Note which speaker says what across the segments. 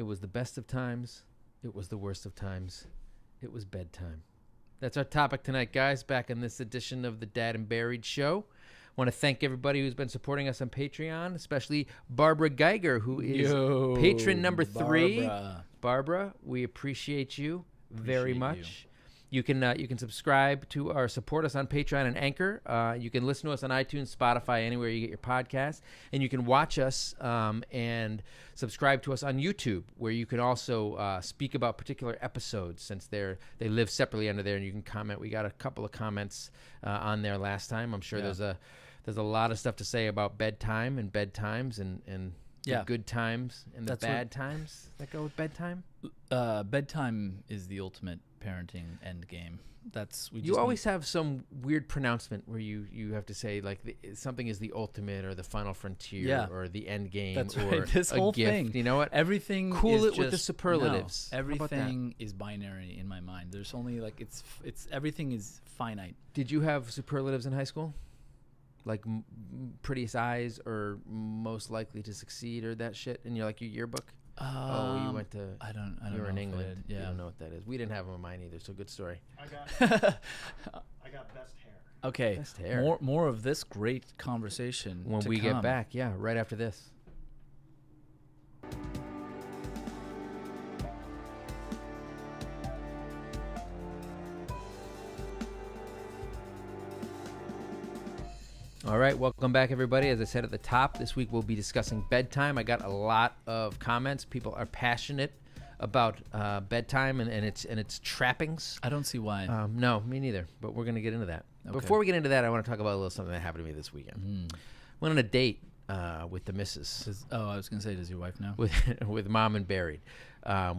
Speaker 1: It was the best of times. It was the worst of times. It was bedtime. That's our topic tonight, guys, back in this edition of the Dad and Buried Show. I want to thank everybody who's been supporting us on Patreon, especially Barbara Geiger, who is patron number 3. Barbara, we appreciate you very much. You can subscribe to or support us on Patreon and Anchor. You can listen to us on iTunes, Spotify, anywhere you get your podcasts. And you can watch us and subscribe to us on YouTube, where you can also speak about particular episodes, since they live separately under there, and you can comment. We got a couple of comments on there last time. I'm sure there's a lot of stuff to say about bedtime and bedtimes and the good times and the bad times that go with bedtime.
Speaker 2: Bedtime is the ultimate parenting end game. You always have some weird pronouncement where you have to say like something is the ultimate or the final frontier or the end game. That's or
Speaker 1: right. This whole gift. Thing. You know what?
Speaker 2: Everything
Speaker 1: cool
Speaker 2: is
Speaker 1: it with the superlatives.
Speaker 2: No, everything is binary in my mind. There's only like it's everything is finite.
Speaker 1: Did you have superlatives in high school? Like prettiest eyes or most likely to succeed or that shit in your yearbook? You went to.
Speaker 2: I don't.
Speaker 1: You were in England.
Speaker 2: Yeah.
Speaker 1: You don't know what that is. We didn't have them in mine either. So good story.
Speaker 3: I got best hair.
Speaker 2: Okay.
Speaker 1: Best hair.
Speaker 2: More of this great conversation
Speaker 1: when we get back. Yeah, right after this. All right, welcome back, everybody. As I said at the top, this week we'll be discussing bedtime. I got a lot of comments. People are passionate about bedtime and its trappings.
Speaker 2: I don't see why.
Speaker 1: No, me neither. But we're going to get into that. Okay. Before we get into that, I want to talk about a little something that happened to me this weekend. Went on a date with the missus.
Speaker 2: I was going to say, does your wife know?
Speaker 1: With Mom and Buried.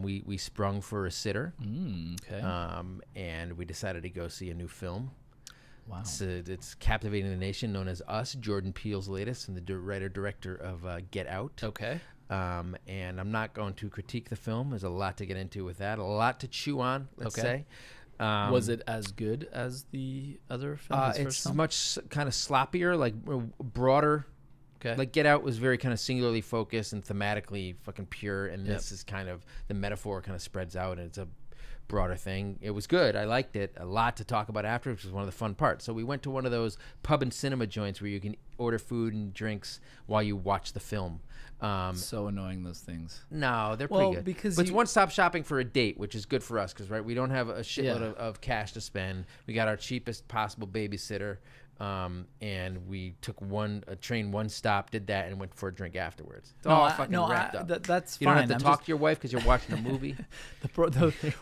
Speaker 1: We sprung for a sitter.
Speaker 2: Okay.
Speaker 1: And we decided to go see a new film.
Speaker 2: Wow.
Speaker 1: It's captivating the nation, known as Us, Jordan Peele's latest, and the writer-director of Get Out.
Speaker 2: Okay.
Speaker 1: And I'm not going to critique the film. There's a lot to get into with that, a lot to chew on, let's say.
Speaker 2: Was it as good as the other film?
Speaker 1: It's much kind of sloppier, like broader.
Speaker 2: Okay.
Speaker 1: Like Get Out was very kind of singularly focused and thematically fucking pure, and this is kind of, the metaphor kind of spreads out, and it's a broader thing. It was good. I liked it. A lot to talk about after, which was one of the fun parts. So we went to one of those pub and cinema joints where you can order food and drinks while you watch the film.
Speaker 2: So annoying, those things.
Speaker 1: No, they're pretty good.
Speaker 2: Because
Speaker 1: but it's one-stop shopping for a date, which is good for us because, right, we don't have a shitload of cash to spend. We got our cheapest possible babysitter. And we took a train one stop, did that, and went for a drink afterwards. It's all fucking wrapped up.
Speaker 2: That's
Speaker 1: fine. You don't have to talk to your wife because you're watching a movie.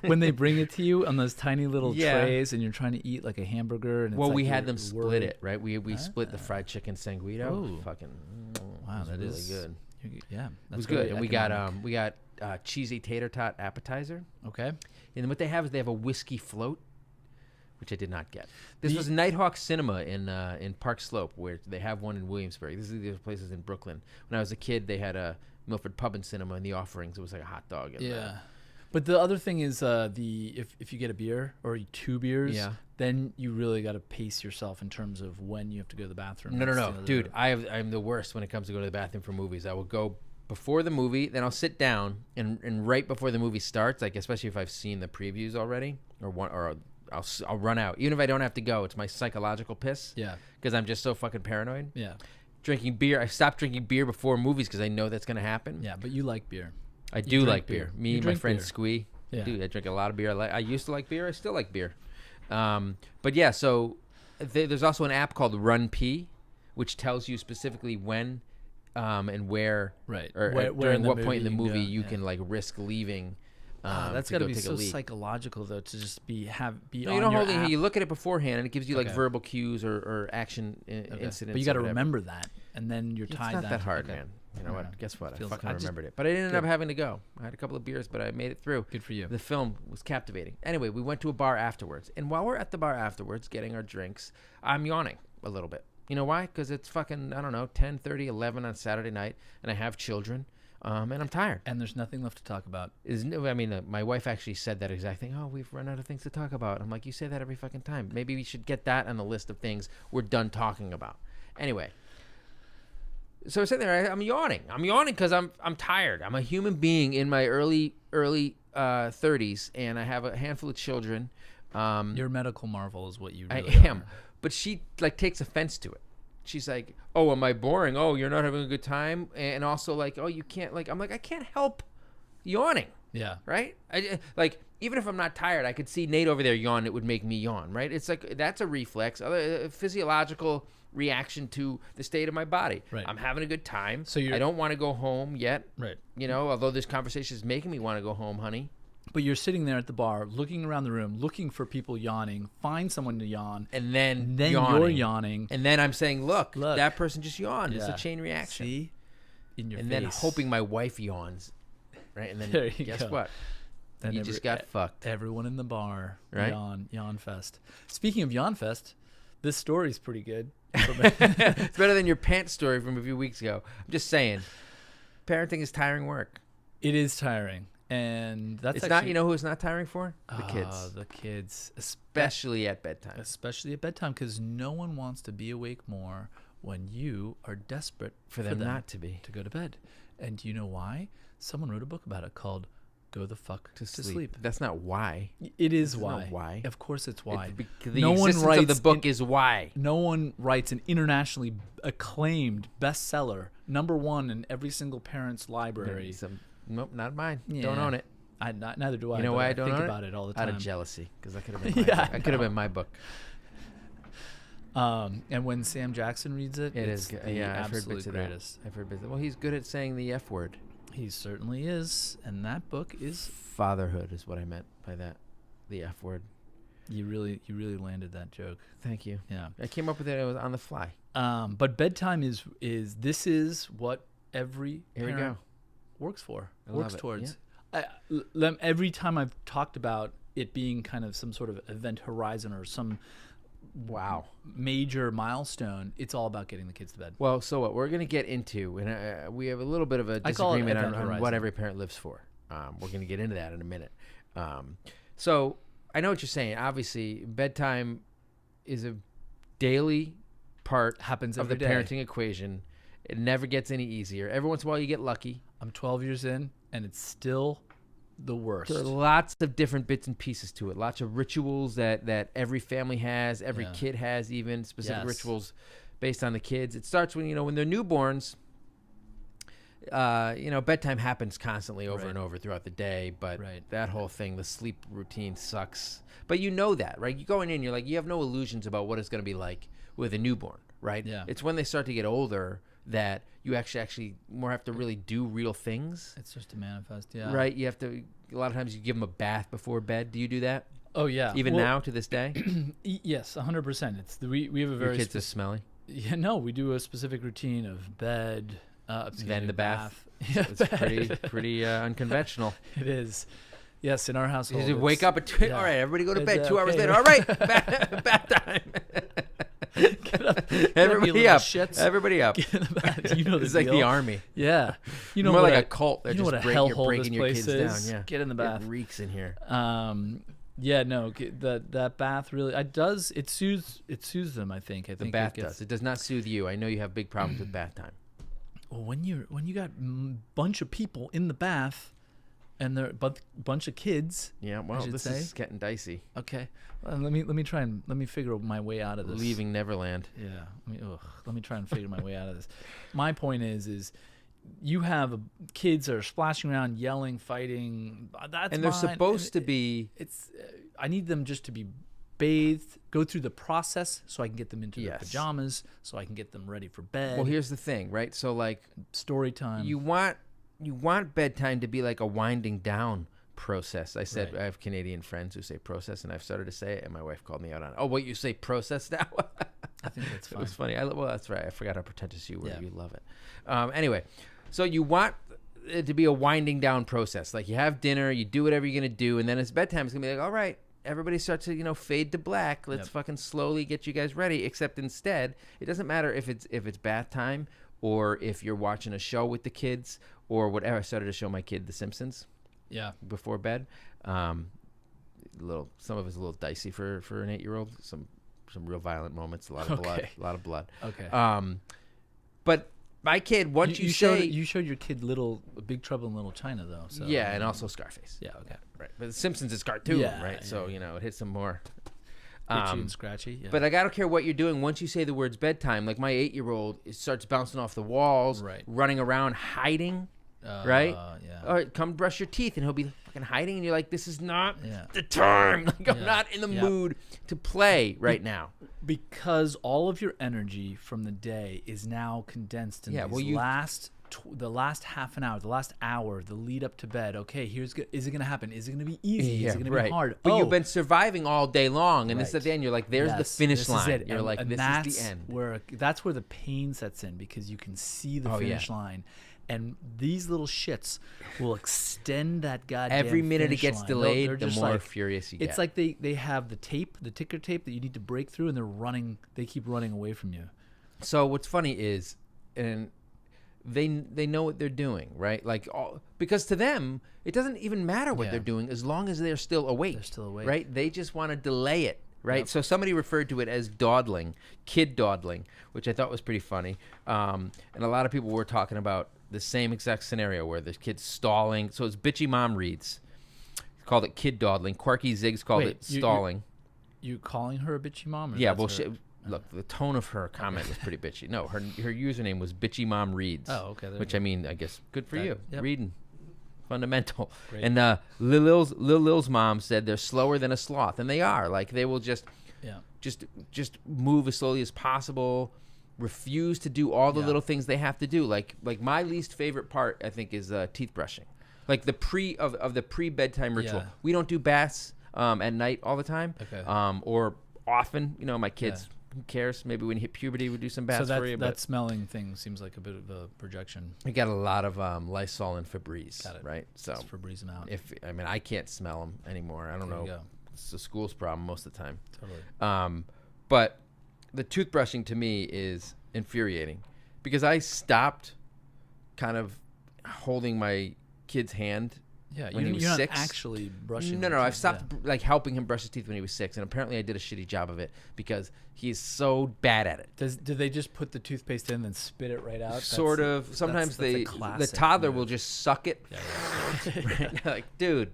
Speaker 2: When they bring it to you on those tiny little trays, and you're trying to eat like a hamburger. And
Speaker 1: we had them split it, right? We split the fried chicken sanguino.
Speaker 2: Ooh.
Speaker 1: Fucking
Speaker 2: wow, that
Speaker 1: really
Speaker 2: is
Speaker 1: good.
Speaker 2: Yeah,
Speaker 1: it was good. And we got cheesy tater tot appetizer.
Speaker 2: Okay.
Speaker 1: And what they have is they have a whiskey float, which I did not get. This was Nighthawk Cinema in Park Slope, where they have one in Williamsburg. This is the places in Brooklyn. When I was a kid, they had a Milford Pub and Cinema in the offerings. It was like a hot dog. And,
Speaker 2: but the other thing is if you get a beer or 2 beers, then you really got to pace yourself in terms of when you have to go to the bathroom.
Speaker 1: No, dude. I'm the worst when it comes to going to the bathroom for movies. I will go before the movie, then I'll sit down, and right before the movie starts, like especially if I've seen the previews already, I'll run out. Even if I don't have to go, it's my psychological piss.
Speaker 2: Yeah.
Speaker 1: Because I'm just so fucking paranoid.
Speaker 2: Yeah.
Speaker 1: Drinking beer. I stopped drinking beer before movies because I know that's going to happen.
Speaker 2: Yeah, but you like beer.
Speaker 1: I do like beer. Me and my friend Squee.
Speaker 2: Yeah.
Speaker 1: Dude, I drink a lot of beer. I used to like beer. I still like beer. But yeah, so there's also an app called Run Pee, which tells you specifically when and where.
Speaker 2: Right.
Speaker 1: Or during what point in the movie you can like risk leaving.
Speaker 2: That's got to be so psychological, though, to just be
Speaker 1: no,
Speaker 2: on
Speaker 1: you
Speaker 2: your
Speaker 1: don't hold
Speaker 2: app.
Speaker 1: it. You look at it beforehand, and it gives you like verbal cues or action incidents.
Speaker 2: But you got to remember that, and then you're tied.
Speaker 1: It's not that hard, man. You know what? Guess what? I fucking remembered it. But I didn't end up having to go. I had a couple of beers, but I made it through.
Speaker 2: Good for you.
Speaker 1: The film was captivating. Anyway, we went to a bar afterwards, and while we're at the bar afterwards getting our drinks, I'm yawning a little bit. You know why? Because it's fucking, I don't know, 10:30, 11 on Saturday night, and I have children. And I'm tired.
Speaker 2: And there's nothing left to talk about.
Speaker 1: My wife actually said that exact thing. Oh, we've run out of things to talk about. I'm like, you say that every fucking time. Maybe we should get that on the list of things we're done talking about. Anyway, So I was sitting there. I'm yawning. I'm yawning because I'm tired. I'm a human being in my early 30s, and I have a handful of children.
Speaker 2: You're a medical marvel, is what you really
Speaker 1: I am.
Speaker 2: are.
Speaker 1: But she like takes offense to it. She's like, "Oh, am I boring? Oh, you're not having a good time?" And also like, "Oh, you can't like." I'm like, "I can't help yawning."
Speaker 2: Yeah.
Speaker 1: Right? Like even if I'm not tired, I could see Nate over there yawn. It would make me yawn. Right? It's like that's a reflex, a physiological reaction to the state of my body.
Speaker 2: Right.
Speaker 1: I'm having a good time.
Speaker 2: So
Speaker 1: I don't want to go home yet.
Speaker 2: Right.
Speaker 1: You know, although this conversation is making me want to go home, honey.
Speaker 2: But you're sitting there at the bar, looking around the room, looking for people yawning, find someone to yawn,
Speaker 1: And then
Speaker 2: you're yawning.
Speaker 1: And then I'm saying, look,
Speaker 2: Look.
Speaker 1: that person just yawned.
Speaker 2: Yeah.
Speaker 1: It's a chain reaction.
Speaker 2: See? In your
Speaker 1: And
Speaker 2: face.
Speaker 1: then hoping my wife yawns. Right? And
Speaker 2: There
Speaker 1: then
Speaker 2: you
Speaker 1: guess
Speaker 2: go.
Speaker 1: what?
Speaker 2: Then
Speaker 1: You just got fucked.
Speaker 2: Everyone in the bar,
Speaker 1: Right?
Speaker 2: yawn fest. Speaking of yawn fest, this story's pretty good.
Speaker 1: It's better than your pants story from a few weeks ago. I'm just saying, parenting is tiring work.
Speaker 2: It is tiring. And that's
Speaker 1: It's
Speaker 2: actually,
Speaker 1: not, you know who it's not tiring for? The kids.
Speaker 2: The kids.
Speaker 1: Especially at bedtime.
Speaker 2: Especially at bedtime, because no one wants to be awake more when you are desperate
Speaker 1: For them not to be.
Speaker 2: to go to bed. And do you know why? Someone wrote a book about it called Go the Fuck to Sleep.
Speaker 1: That's not why.
Speaker 2: It is
Speaker 1: That's
Speaker 2: why.
Speaker 1: not why.
Speaker 2: Of course it's why.
Speaker 1: The existence of the book is why.
Speaker 2: No one writes an internationally acclaimed bestseller, #1 in every single parent's library.
Speaker 1: Nope, not mine.
Speaker 2: Yeah.
Speaker 1: Don't own it.
Speaker 2: Neither do I.
Speaker 1: You know why I don't
Speaker 2: think
Speaker 1: own
Speaker 2: about it all the time.
Speaker 1: Out of jealousy, because that could have been my
Speaker 2: Yeah,
Speaker 1: book. That could have been my book.
Speaker 2: And when Sam Jackson reads it, it's
Speaker 1: good.
Speaker 2: the
Speaker 1: Yeah, I've heard
Speaker 2: absolute
Speaker 1: bits of
Speaker 2: greatest.
Speaker 1: that. I've heard bits. Well, he's good at saying the F word.
Speaker 2: He certainly is, and that book is.
Speaker 1: Fatherhood is what I meant by that. The F word.
Speaker 2: You really landed that joke.
Speaker 1: Thank you.
Speaker 2: Yeah.
Speaker 1: I came up with it. It was on the fly.
Speaker 2: But bedtime is what every
Speaker 1: Here we
Speaker 2: parent
Speaker 1: go.
Speaker 2: works for,
Speaker 1: I
Speaker 2: works
Speaker 1: love it.
Speaker 2: towards. Every time I've talked about it being kind of some sort of event horizon or some major milestone, it's all about getting the kids to bed.
Speaker 1: Well, so what we're going to get into, and we have a little bit of a disagreement on what every parent lives for. We're going to get into that in a minute. So I know what you're saying. Obviously, bedtime is a daily part
Speaker 2: Happens
Speaker 1: of the
Speaker 2: every day.
Speaker 1: parenting equation. It never gets any easier. Every once in a while, you get lucky.
Speaker 2: I'm 12 years in, and it's still the worst.
Speaker 1: There are lots of different bits and pieces to it. Lots of rituals that every family has, every kid has, even specific rituals based on the kids. It starts when they're newborns. Bedtime happens constantly over and over throughout the day, but that whole thing, the sleep routine sucks. But you know that, right? You're going in, you're like, you have no illusions about what it's going to be like with a newborn, right?
Speaker 2: Yeah.
Speaker 1: It's when they start to get older that you actually more have to really do real things.
Speaker 2: It's just to manifest, yeah.
Speaker 1: Right? You have to, a lot of times you give them a bath before bed. Do you do that?
Speaker 2: Oh, yeah.
Speaker 1: Even now, to this day?
Speaker 2: Yes, 100%. We have a
Speaker 1: Your
Speaker 2: very...
Speaker 1: kids are smelly?
Speaker 2: Yeah, no, we do a specific routine of bed...
Speaker 1: then the bath.
Speaker 2: Yeah,
Speaker 1: it's pretty unconventional.
Speaker 2: It is. Yes, in our household.
Speaker 1: You wake up at 2.
Speaker 2: yeah.
Speaker 1: All right, everybody go to bed.
Speaker 2: It's,
Speaker 1: 2 hours
Speaker 2: okay.
Speaker 1: later. All right, bath time.
Speaker 2: Get up,
Speaker 1: Everybody
Speaker 2: you
Speaker 1: up.
Speaker 2: shits.
Speaker 1: Everybody up.
Speaker 2: Get in the bath. You know the
Speaker 1: It's like
Speaker 2: deal.
Speaker 1: the army.
Speaker 2: Yeah. You know
Speaker 1: More
Speaker 2: what
Speaker 1: like a cult.
Speaker 2: You know what a hellhole this
Speaker 1: your
Speaker 2: place
Speaker 1: kids
Speaker 2: is.
Speaker 1: down. Yeah.
Speaker 2: Get in the bath.
Speaker 1: It reeks in here.
Speaker 2: Yeah, no, that bath really it soothes them. I think
Speaker 1: The bath does. It does not soothe you. I know you have big problems with bath time.
Speaker 2: Well, when you got a bunch of people in the bath, and they're a bunch of kids.
Speaker 1: Yeah, well, this is getting dicey.
Speaker 2: Okay, let me figure my way out of this.
Speaker 1: Leaving Neverland.
Speaker 2: Yeah, let me try and figure my way out of this. My point is you have kids that are splashing around, yelling, fighting. That's
Speaker 1: and they're
Speaker 2: mine.
Speaker 1: supposed to be.
Speaker 2: It's I need them just to be bathed, go through the process so I can get them into their pajamas, so I can get them ready for bed.
Speaker 1: Well, here's the thing, right? So like
Speaker 2: story time.
Speaker 1: You want bedtime to be like a winding down process. I said I have Canadian friends who say process, and I've started to say it, and my wife called me out on it. Oh, wait, you say process now?
Speaker 2: I think that's fine.
Speaker 1: It was funny. Well, that's right. I forgot how pretentious you were. Yeah. You love it. Anyway, so you want it to be a winding down process. Like you have dinner, you do whatever you're going to do, and then it's bedtime. It's going to be like, all right, everybody starts to, fade to black. Let's fucking slowly get you guys ready. Except instead, it doesn't matter if it's bath time or if you're watching a show with the kids or whatever. I started to show my kid The Simpsons. Yeah. Before bed. Some of it's a little dicey for an 8-year-old. Some real violent moments. A lot of blood. A lot of blood.
Speaker 2: Okay.
Speaker 1: But my kid, once you
Speaker 2: showed your kid Big Trouble in Little China though. So
Speaker 1: yeah, and also Scarface.
Speaker 2: Yeah, okay,
Speaker 1: right. But The Simpsons is cartoon, right? So it hits them more.
Speaker 2: Itchy and scratchy. Yeah.
Speaker 1: But like, I don't care what you're doing. Once you say the words bedtime, like my 8-year-old, it starts bouncing off the walls, running around, hiding. Right?
Speaker 2: Yeah.
Speaker 1: All right, come brush your teeth, and he'll be fucking hiding, and you're like, this is not the time. Like, I'm not in the mood to play right now.
Speaker 2: Because all of your energy from the day is now condensed in the last half an hour, the last hour, the lead up to bed. Okay, is it going to happen? Is it going to be easy? Is it going to be hard?
Speaker 1: But you've been surviving all day long, and this is at the end. You're like, there's the finish line. You're like, this is the end.
Speaker 2: That's where the pain sets in, because you can see the finish line. And these little shits will extend that goddamn
Speaker 1: every minute it gets
Speaker 2: line.
Speaker 1: delayed, the more furious you get.
Speaker 2: It's like they have the ticker tape that you need to break through, and they keep running away from you.
Speaker 1: So what's funny is, and they know what they're doing, right? Like, because to them, it doesn't even matter what they're doing as long as they're still awake.
Speaker 2: They're still awake.
Speaker 1: Right? They just want to delay it. Right, so somebody referred to it as dawdling, kid dawdling, which I thought was pretty funny. And a lot of people were talking about the same exact scenario where the kid's stalling. So it's bitchy mom reads, called it kid dawdling. Quirky Ziggs called it stalling.
Speaker 2: You calling her a bitchy mom?
Speaker 1: Yeah, well, look, the tone of her comment was pretty bitchy. No, her username was bitchy mom reads.
Speaker 2: Oh, okay.
Speaker 1: Which I mean, I guess good for you, reading. Fundamental.
Speaker 2: Great.
Speaker 1: And Lil's mom said they're slower than a sloth, and they are. Like, they will just move as slowly as possible, refuse to do all the little things they have to do. Like my least favorite part, I think, is teeth brushing. Like the pre-bedtime ritual. We don't do baths at night all the time, or often. My kids. Who cares? Maybe when you hit puberty, we do some baths for you.
Speaker 2: So that smelling thing seems like a bit of a projection.
Speaker 1: We got a lot of Lysol and Febreze, right? So
Speaker 2: let's Febreze them out.
Speaker 1: I can't smell them anymore. I don't know. It's the school's problem most of the time.
Speaker 2: Totally.
Speaker 1: But the toothbrushing to me is infuriating, because I stopped kind of holding my kid's hand.
Speaker 2: Yeah,
Speaker 1: when he was 6.
Speaker 2: Not actually brushing.
Speaker 1: No. I've stopped helping him brush his teeth when he was 6, and apparently I did a shitty job of it because he's so bad at it.
Speaker 2: Do they just put the toothpaste in and then spit it right out?
Speaker 1: Sort of. Sometimes the toddler will just suck it.
Speaker 2: Yeah.
Speaker 1: Right? Like, dude,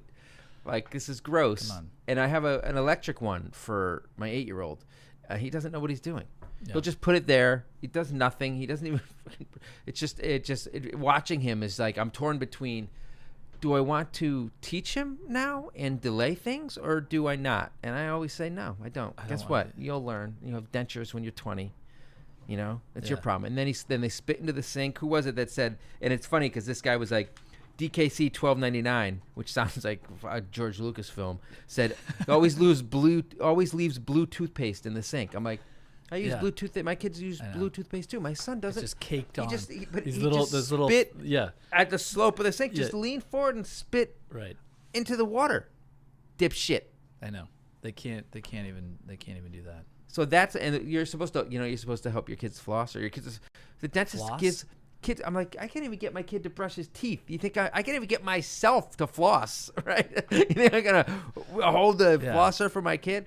Speaker 1: like, this is gross.
Speaker 2: Come on.
Speaker 1: And I have an electric one for my 8-year-old. He doesn't know what he's doing.
Speaker 2: Yeah.
Speaker 1: He'll just put it there. He does nothing. He doesn't even. Watching him is like, I'm torn between. Do I want to teach him now and delay things, or do I not? And I always say no, I don't. Guess what? You'll learn. You have dentures when you're 20. That's your problem. And then they spit into the sink. Who was it that said? And it's funny because this guy was like, DKC 1299, which sounds like a George Lucas film, said always leaves blue toothpaste in the sink. I'm like, I use blue toothpaste. My kids use blue toothpaste too. My son doesn't.
Speaker 2: It's just caked on.
Speaker 1: These
Speaker 2: little
Speaker 1: spit at the slope of the sink. Just lean forward and spit into the water. Dipshit.
Speaker 2: I know. They can't even do that.
Speaker 1: So you're supposed to help your kids floss, or your kids. The dentist gives kids. I'm like, I can't even get my kid to brush his teeth. You think I can't even get myself to floss, right? You think I'm gonna hold the flosser for my kid?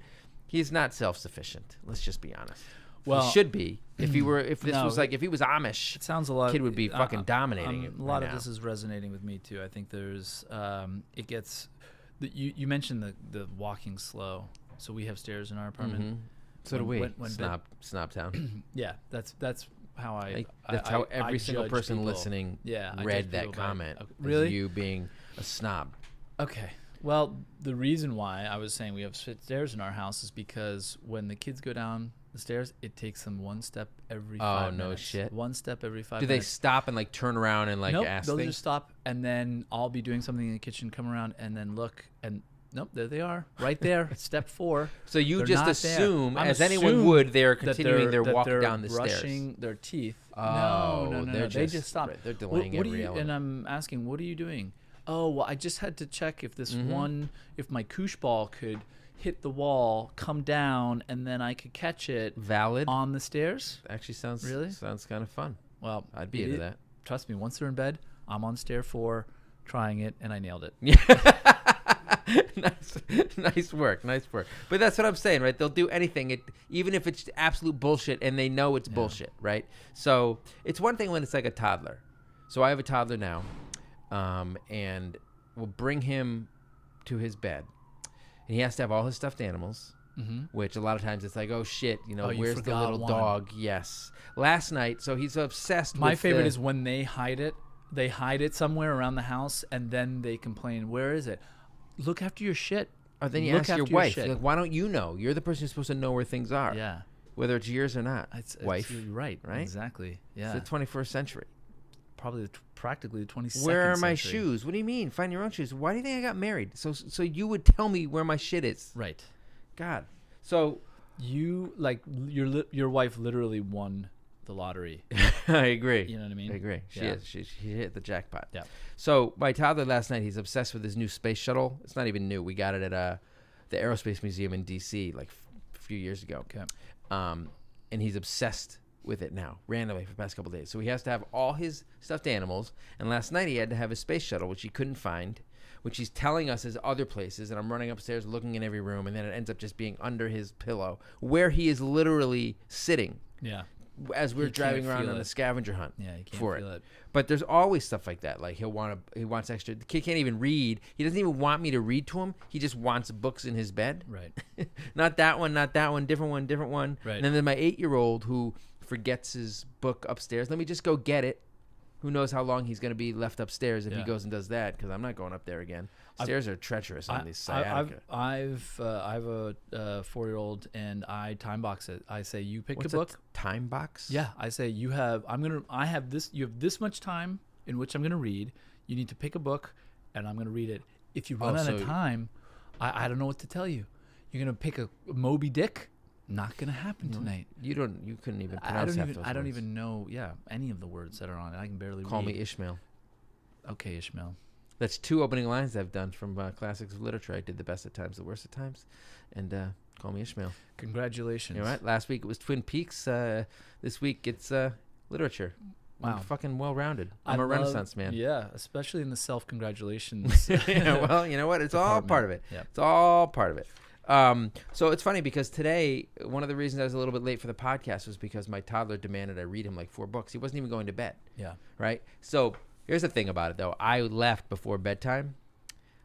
Speaker 1: He's not self-sufficient. Let's just be honest. Well, he should be. If he was Amish,
Speaker 2: it sounds a lot.
Speaker 1: Kid would be fucking dominating it.
Speaker 2: A lot of this is resonating with me too. I think there's, it gets. You mentioned the walking slow. So we have stairs in our apartment.
Speaker 1: Mm-hmm. So do we. Snob Town.
Speaker 2: Yeah, that's how
Speaker 1: that's how every single person
Speaker 2: people.
Speaker 1: Listening read that comment.
Speaker 2: Really?
Speaker 1: As you being a snob.
Speaker 2: Okay. Well, the reason why I was saying we have stairs in our house is because when the kids go down the stairs, it takes them one step every 5 minutes. Oh, no shit. One step every 5 minutes.
Speaker 1: Do they stop and like turn around and like ask
Speaker 2: they'll
Speaker 1: things?
Speaker 2: Just stop, and then I'll be doing something in the kitchen, come around, and then look, and nope, there they are, right there, step 4.
Speaker 1: So you just assume, as anyone would, they're continuing their walk down the stairs.
Speaker 2: Brushing their teeth.
Speaker 1: Oh,
Speaker 2: no. They just stop.
Speaker 1: Right, they're delaying every element.
Speaker 2: And I'm asking, what are you doing? Oh, well, I just had to check if this if my koosh ball could hit the wall, come down, and then I could catch it.
Speaker 1: Valid.
Speaker 2: On the stairs.
Speaker 1: Actually sounds kind of fun.
Speaker 2: Well,
Speaker 1: I'd be into that.
Speaker 2: Trust me, once they're in bed, I'm on stair 4 trying it, and I nailed it.
Speaker 1: Nice work. But that's what I'm saying, right? They'll do anything, even if it's absolute bullshit, and they know it's bullshit, right? So it's one thing when it's like a toddler. So I have a toddler now, and we'll bring him to his bed, and he has to have all his stuffed animals. Which a lot of times it's like, oh shit, where's the little dog? Yes. Last night, so he's obsessed with
Speaker 2: my favorite is when they hide it. They hide it somewhere around the house, and then they complain, where is it? Look after your shit.
Speaker 1: Or then you ask your wife, you're like, why don't you know? You're the person who's supposed to know where things are.
Speaker 2: Yeah.
Speaker 1: Whether it's yours or not. Wife.
Speaker 2: You're right. Exactly. Yeah.
Speaker 1: It's the 21st century.
Speaker 2: Probably practically the 22nd
Speaker 1: Where are my
Speaker 2: century.
Speaker 1: shoes? What do you mean? Find your own shoes. Why do you think I got married? So you would tell me where my shit is.
Speaker 2: Right.
Speaker 1: God. So
Speaker 2: you your wife literally won the lottery.
Speaker 1: I agree.
Speaker 2: You know what I mean?
Speaker 1: I agree. She is. She hit the jackpot.
Speaker 2: Yeah.
Speaker 1: So my toddler last night, he's obsessed with his new space shuttle. It's not even new. We got it at the Aerospace Museum in D.C. like a few years ago.
Speaker 2: Okay.
Speaker 1: And he's obsessed with it now, randomly for the past couple of days. So he has to have all his stuffed animals. And last night he had to have his space shuttle, which he couldn't find, which he's telling us is other places. And I'm running upstairs looking in every room, and then it ends up just being under his pillow, where he is literally sitting.
Speaker 2: Yeah.
Speaker 1: As we're driving around on a scavenger hunt.
Speaker 2: Yeah, you can't feel it.
Speaker 1: But there's always stuff like that. Like he wants extra. The kid can't even read. He doesn't even want me to read to him. He just wants books in his bed.
Speaker 2: Right.
Speaker 1: Not that one, different one.
Speaker 2: Right.
Speaker 1: And then there's my 8-year-old who forgets his book upstairs. Let me just go get it. Who knows how long he's going to be left upstairs if he goes and does that, because I'm not going up there again. Stairs are treacherous on these sciatica.
Speaker 2: I have a 4-year-old, and I time box it. I say, you pick a book.
Speaker 1: Time box?
Speaker 2: Yeah, I say you have this much time in which I'm going to read. You need to pick a book, and I'm going to read it. If you run out of time, I don't know what to tell you. You're going to pick a Moby Dick. Not gonna happen tonight. You
Speaker 1: couldn't even pronounce
Speaker 2: I don't even know any of the words that are on it. I can barely read.
Speaker 1: Call me Ishmael.
Speaker 2: Okay, Ishmael.
Speaker 1: That's 2 opening lines I've done from classics of literature. I did The Best of Times, The Worst of Times, and Call Me Ishmael.
Speaker 2: Congratulations.
Speaker 1: You know what? Last week it was Twin Peaks. This week it's literature.
Speaker 2: Wow.
Speaker 1: I'm fucking well-rounded. I'm a Renaissance man.
Speaker 2: Yeah, especially in the self-congratulations.
Speaker 1: Yeah, well, you know what? It's all part of it.
Speaker 2: Yeah.
Speaker 1: It's all part of it. So it's funny because today, one of the reasons I was a little bit late for the podcast was because my toddler demanded I read him like 4 books. He wasn't even going to bed.
Speaker 2: Yeah.
Speaker 1: Right? So here's the thing about it, though. I left before bedtime.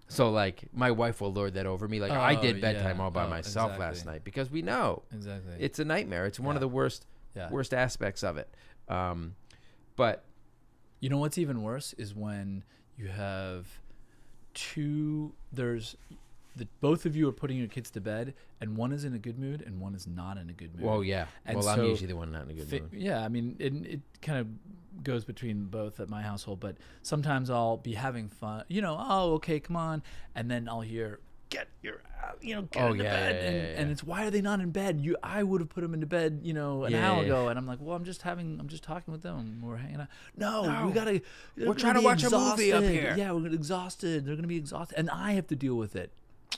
Speaker 1: So, like, my wife will lord that over me. Like, I did bedtime all by myself last night because we know.
Speaker 2: Exactly.
Speaker 1: It's a nightmare. It's one of the worst aspects of it. But
Speaker 2: you know what's even worse is when you have both of you are putting your kids to bed, and one is in a good mood and one is not in a good mood.
Speaker 1: Well, yeah.
Speaker 2: And
Speaker 1: I'm usually the one not in a good mood.
Speaker 2: Yeah, I mean, it kind of goes between both at my household, but sometimes I'll be having fun, okay, come on, and then I'll hear, get into bed, and it's, why are they not in bed? I would have put them into bed, an hour ago, and I'm like, well, I'm just talking with them, we're hanging out. No. We're
Speaker 1: trying to watch a movie up here.
Speaker 2: Yeah, we're exhausted. They're gonna be exhausted, and I have to deal with it.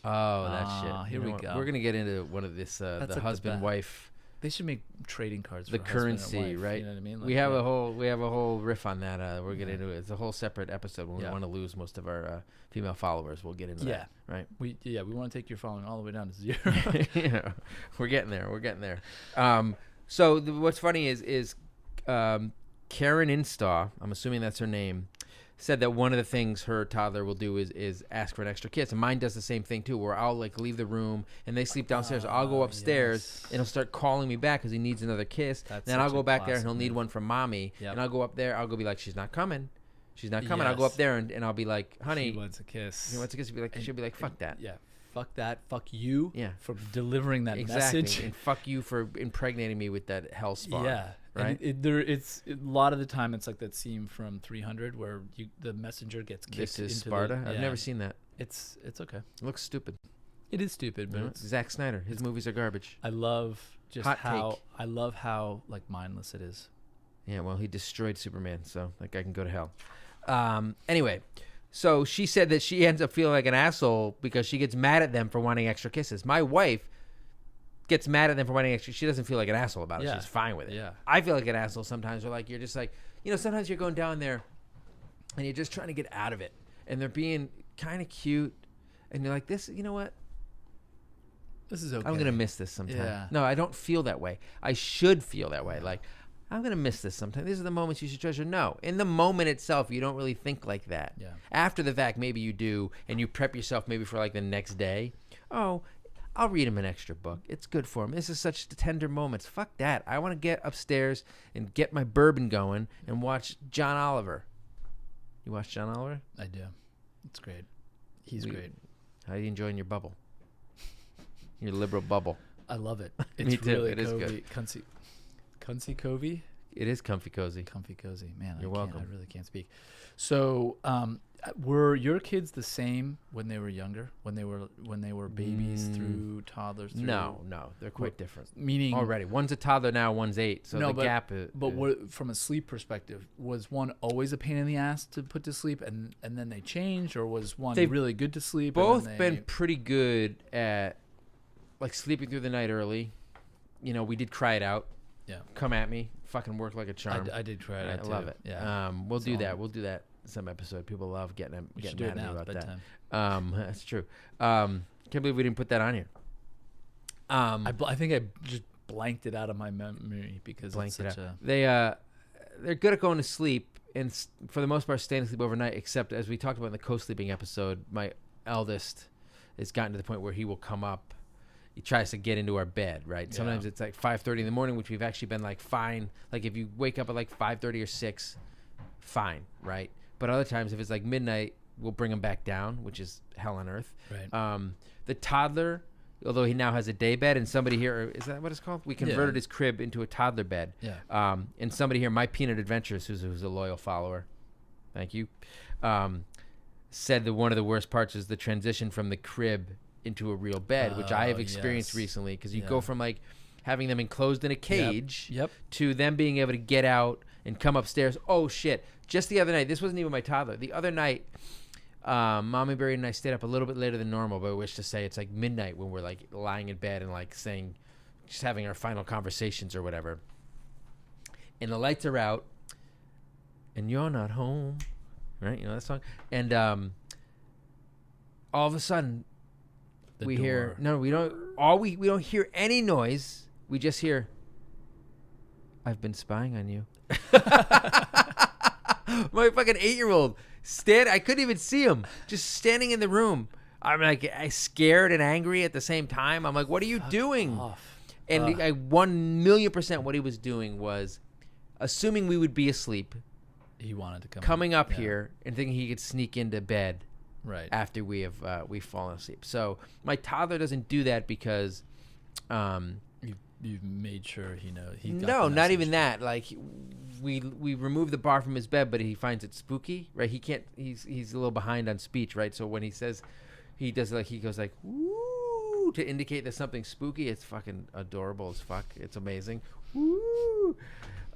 Speaker 1: Oh, that shit.
Speaker 2: Here we go.
Speaker 1: We're gonna get into one of this the husband wife.
Speaker 2: They should make trading cards.
Speaker 1: The
Speaker 2: for
Speaker 1: currency,
Speaker 2: husband and wife,
Speaker 1: right?
Speaker 2: You know what I mean?
Speaker 1: We have a whole riff on that. We're getting into it. It's a whole separate episode. When we want to lose most of our female followers, we'll get into that. Right?
Speaker 2: We want to take your following all the way down to 0.
Speaker 1: We're getting there. So what's funny is Karen Instaw, I'm assuming that's her name, said that one of the things her toddler will do is ask for an extra kiss. And mine does the same thing too, where I'll like leave the room and they sleep downstairs. I'll go upstairs and he'll start calling me back because he needs another kiss. Then I'll go back there and he'll need one from mommy. Yep. And I'll go up there. I'll go be like, she's not coming. I'll go up there and I'll be like, honey.
Speaker 2: She wants a kiss.
Speaker 1: She'll be like, fuck that.
Speaker 2: Yeah. Fuck that. Fuck you.
Speaker 1: Yeah.
Speaker 2: For delivering that message.
Speaker 1: And fuck you for impregnating me with that hell spawn. Yeah. Right.
Speaker 2: It's a lot of the time it's like that scene from 300 where the messenger gets kicked
Speaker 1: into
Speaker 2: into
Speaker 1: Sparta. I've never seen that.
Speaker 2: It's okay.
Speaker 1: It looks stupid.
Speaker 2: It is stupid, but it's
Speaker 1: Zack Snyder. His movies are garbage.
Speaker 2: I love how like mindless it is.
Speaker 1: Yeah, well, he destroyed Superman, so that guy can go to hell. Anyway, so she said that she ends up feeling like an asshole because she gets mad at them for wanting extra kisses. My wife gets mad at them for wanting extra. She doesn't feel like an asshole about it. She's fine with it. Yeah. I feel like an asshole sometimes. Or like you're just like, sometimes you're going down there and you're just trying to get out of it, and they're being kind of cute, and you're like, this, you know what?
Speaker 2: This is okay.
Speaker 1: I'm going to miss this sometime.
Speaker 2: Yeah.
Speaker 1: No, I don't feel that way. I should feel that way. Like, I'm going to miss this sometime. These are the moments you should treasure. No. In the moment itself, you don't really think like that.
Speaker 2: Yeah.
Speaker 1: After the fact, maybe you do, and you prep yourself maybe for like the next day. Oh, I'll read him an extra book. It's good for him. This is such tender moments. Fuck that. I want to get upstairs and get my bourbon going and watch John Oliver. You watch John Oliver?
Speaker 2: I do. It's great. He's great.
Speaker 1: How are you enjoying your bubble? Your liberal bubble.
Speaker 2: I love it. It's
Speaker 1: Me too.
Speaker 2: really
Speaker 1: It is good.
Speaker 2: Comfy cozy?
Speaker 1: It is comfy cozy.
Speaker 2: Comfy cozy. Man,
Speaker 1: You're welcome.
Speaker 2: I really can't speak. So, were your kids the same when they were younger? When they were babies through toddlers? Through,
Speaker 1: No, they're quite different.
Speaker 2: Meaning
Speaker 1: Already, one's a toddler now, one's 8. So the gap is.
Speaker 2: But from a sleep perspective, was one always a pain in the ass to put to sleep, and then they changed, or was one really good to sleep?
Speaker 1: Both been pretty good at like sleeping through the night early. You know, we did cry it out.
Speaker 2: Yeah.
Speaker 1: Come at me. Fucking work like a charm.
Speaker 2: I did cry it out.
Speaker 1: I love it.
Speaker 2: Yeah.
Speaker 1: We'll do that. We'll do that some episode. People love getting mad at me about
Speaker 2: bedtime.
Speaker 1: that. That's true. Can't believe we didn't put that on here.
Speaker 2: I think I just blanked it out of my memory because it's such a.
Speaker 1: They're good at going to sleep and for the most part staying asleep overnight. Except as we talked about in the co-sleeping episode, my eldest has gotten to the point where he will come up. He tries to get into our bed, right?
Speaker 2: Yeah.
Speaker 1: Sometimes it's like 5:30 in the morning, which we've actually been like fine. Like if you wake up at like 5:30 or 6, fine, right? But other times, if it's like midnight, we'll bring him back down, which is hell on earth.
Speaker 2: Right.
Speaker 1: The toddler, although he now has a day bed, and somebody here, is that what it's called? We converted his crib into a toddler bed.
Speaker 2: Yeah.
Speaker 1: And somebody here, My Peanut Adventures, who's a loyal follower, thank you, said that one of the worst parts is the transition from the crib into a real bed, which I have experienced recently, because you go from like having them enclosed in a cage to them being able to get out and come upstairs. Oh shit. Just the other night, this wasn't even my toddler. The other night, Mommy Barry and I stayed up a little bit later than normal, but I wish to say it's like midnight when we're like lying in bed and like saying, just having our final conversations or whatever. And the lights are out and you're not home, right? You know that song? And all of a sudden, we hear we don't hear any noise. We just hear, I've been spying on you. My fucking 8-year-old I couldn't even see him, just standing in the room. I'm like, I scared and angry at the same time. I'm like, what are you doing? And I 1,000,000% what he was doing was assuming we would be asleep.
Speaker 2: He wanted to
Speaker 1: coming up here and thinking he could sneak into bed.
Speaker 2: Right.
Speaker 1: After we've fallen asleep. So my toddler doesn't do that because
Speaker 2: you've made sure he knows.
Speaker 1: No, not even that. Like we remove the bar from his bed, but he finds it spooky, right? He can't. He's a little behind on speech, right? So when he says, he does like he goes like woo to indicate there's something spooky. It's fucking adorable as fuck. It's amazing. Woo.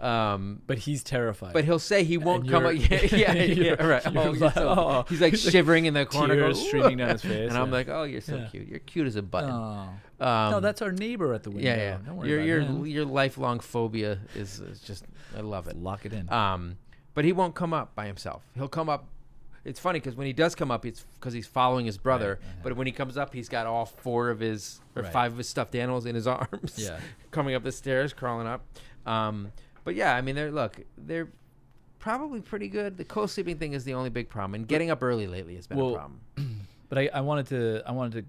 Speaker 2: But he's terrified.
Speaker 1: But he'll say he won't come up. Yeah, right. He's like shivering in the corner,
Speaker 2: tears streaming down his face.
Speaker 1: And I'm like, oh, you're so cute. You're cute as a button.
Speaker 2: No, that's our neighbor at the window.
Speaker 1: Yeah.
Speaker 2: Don't worry about him.
Speaker 1: Your lifelong phobia is just, I love it.
Speaker 2: Lock it in.
Speaker 1: But he won't come up by himself. He'll come up. It's funny because when he does come up, it's because he's following his brother. Right. But when he comes up, he's got all 4 of his or 5 of his stuffed animals in his arms.
Speaker 2: Yeah.
Speaker 1: Coming up the stairs, crawling up. But yeah, I mean, they're probably pretty good. The co-sleeping thing is the only big problem, and getting up early lately has been a problem.
Speaker 2: But I wanted to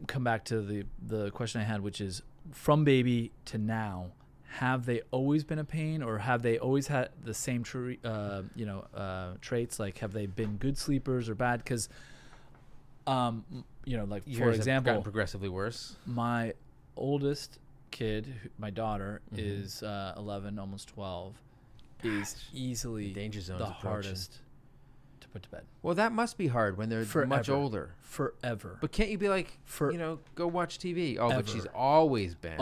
Speaker 2: come back to the question I had, which is from baby to now, have they always been a pain, or have they always had the same traits? Like, have they been good sleepers or bad? Because, like for example,
Speaker 1: gotten progressively worse.
Speaker 2: My oldest kid, my daughter, is 11, almost 12, is easily the hardest to put to bed.
Speaker 1: Well, that must be hard when they're much older.
Speaker 2: Forever.
Speaker 1: But can't you be like, go watch TV? Oh,
Speaker 2: Ever.
Speaker 1: but she's always been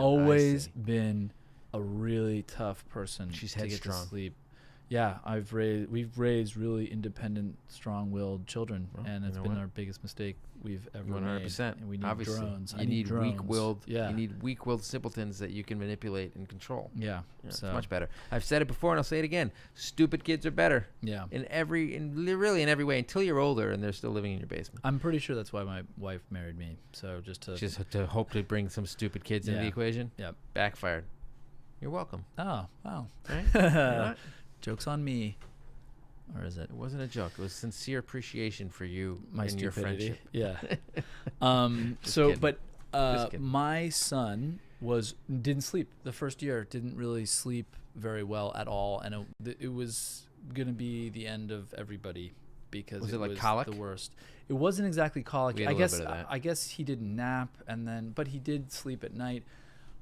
Speaker 2: been a really tough person.
Speaker 1: She's
Speaker 2: to
Speaker 1: headstrong.
Speaker 2: get to sleep. Yeah, we've raised really independent, strong-willed children, and it's been our biggest mistake we've ever
Speaker 1: 100%.
Speaker 2: made. And we need
Speaker 1: Obviously.
Speaker 2: drones.
Speaker 1: You need
Speaker 2: drones.
Speaker 1: weak-willed.
Speaker 2: Yeah.
Speaker 1: You need weak-willed simpletons that you can manipulate and control.
Speaker 2: Yeah.
Speaker 1: It's much better. I've said it before, and I'll say it again. Stupid kids are better.
Speaker 2: Yeah.
Speaker 1: Really in every way until you're older and they're still living in your basement.
Speaker 2: I'm pretty sure that's why my wife married me. So just to
Speaker 1: hope to bring some stupid kids into the equation.
Speaker 2: Yep.
Speaker 1: Backfired. You're welcome.
Speaker 2: Oh, wow.
Speaker 1: Right?
Speaker 2: Joke's on me. Or is it?
Speaker 1: It wasn't a joke. It was sincere appreciation for you
Speaker 2: and
Speaker 1: your friendship.
Speaker 2: Yeah.
Speaker 1: Kidding.
Speaker 2: My son didn't sleep the first year. Didn't really sleep very well at all, and it was gonna be the end of everybody because
Speaker 1: was
Speaker 2: it
Speaker 1: colic?
Speaker 2: the worst. It wasn't exactly colic.
Speaker 1: I guess.
Speaker 2: I guess he didn't nap, but he did sleep at night.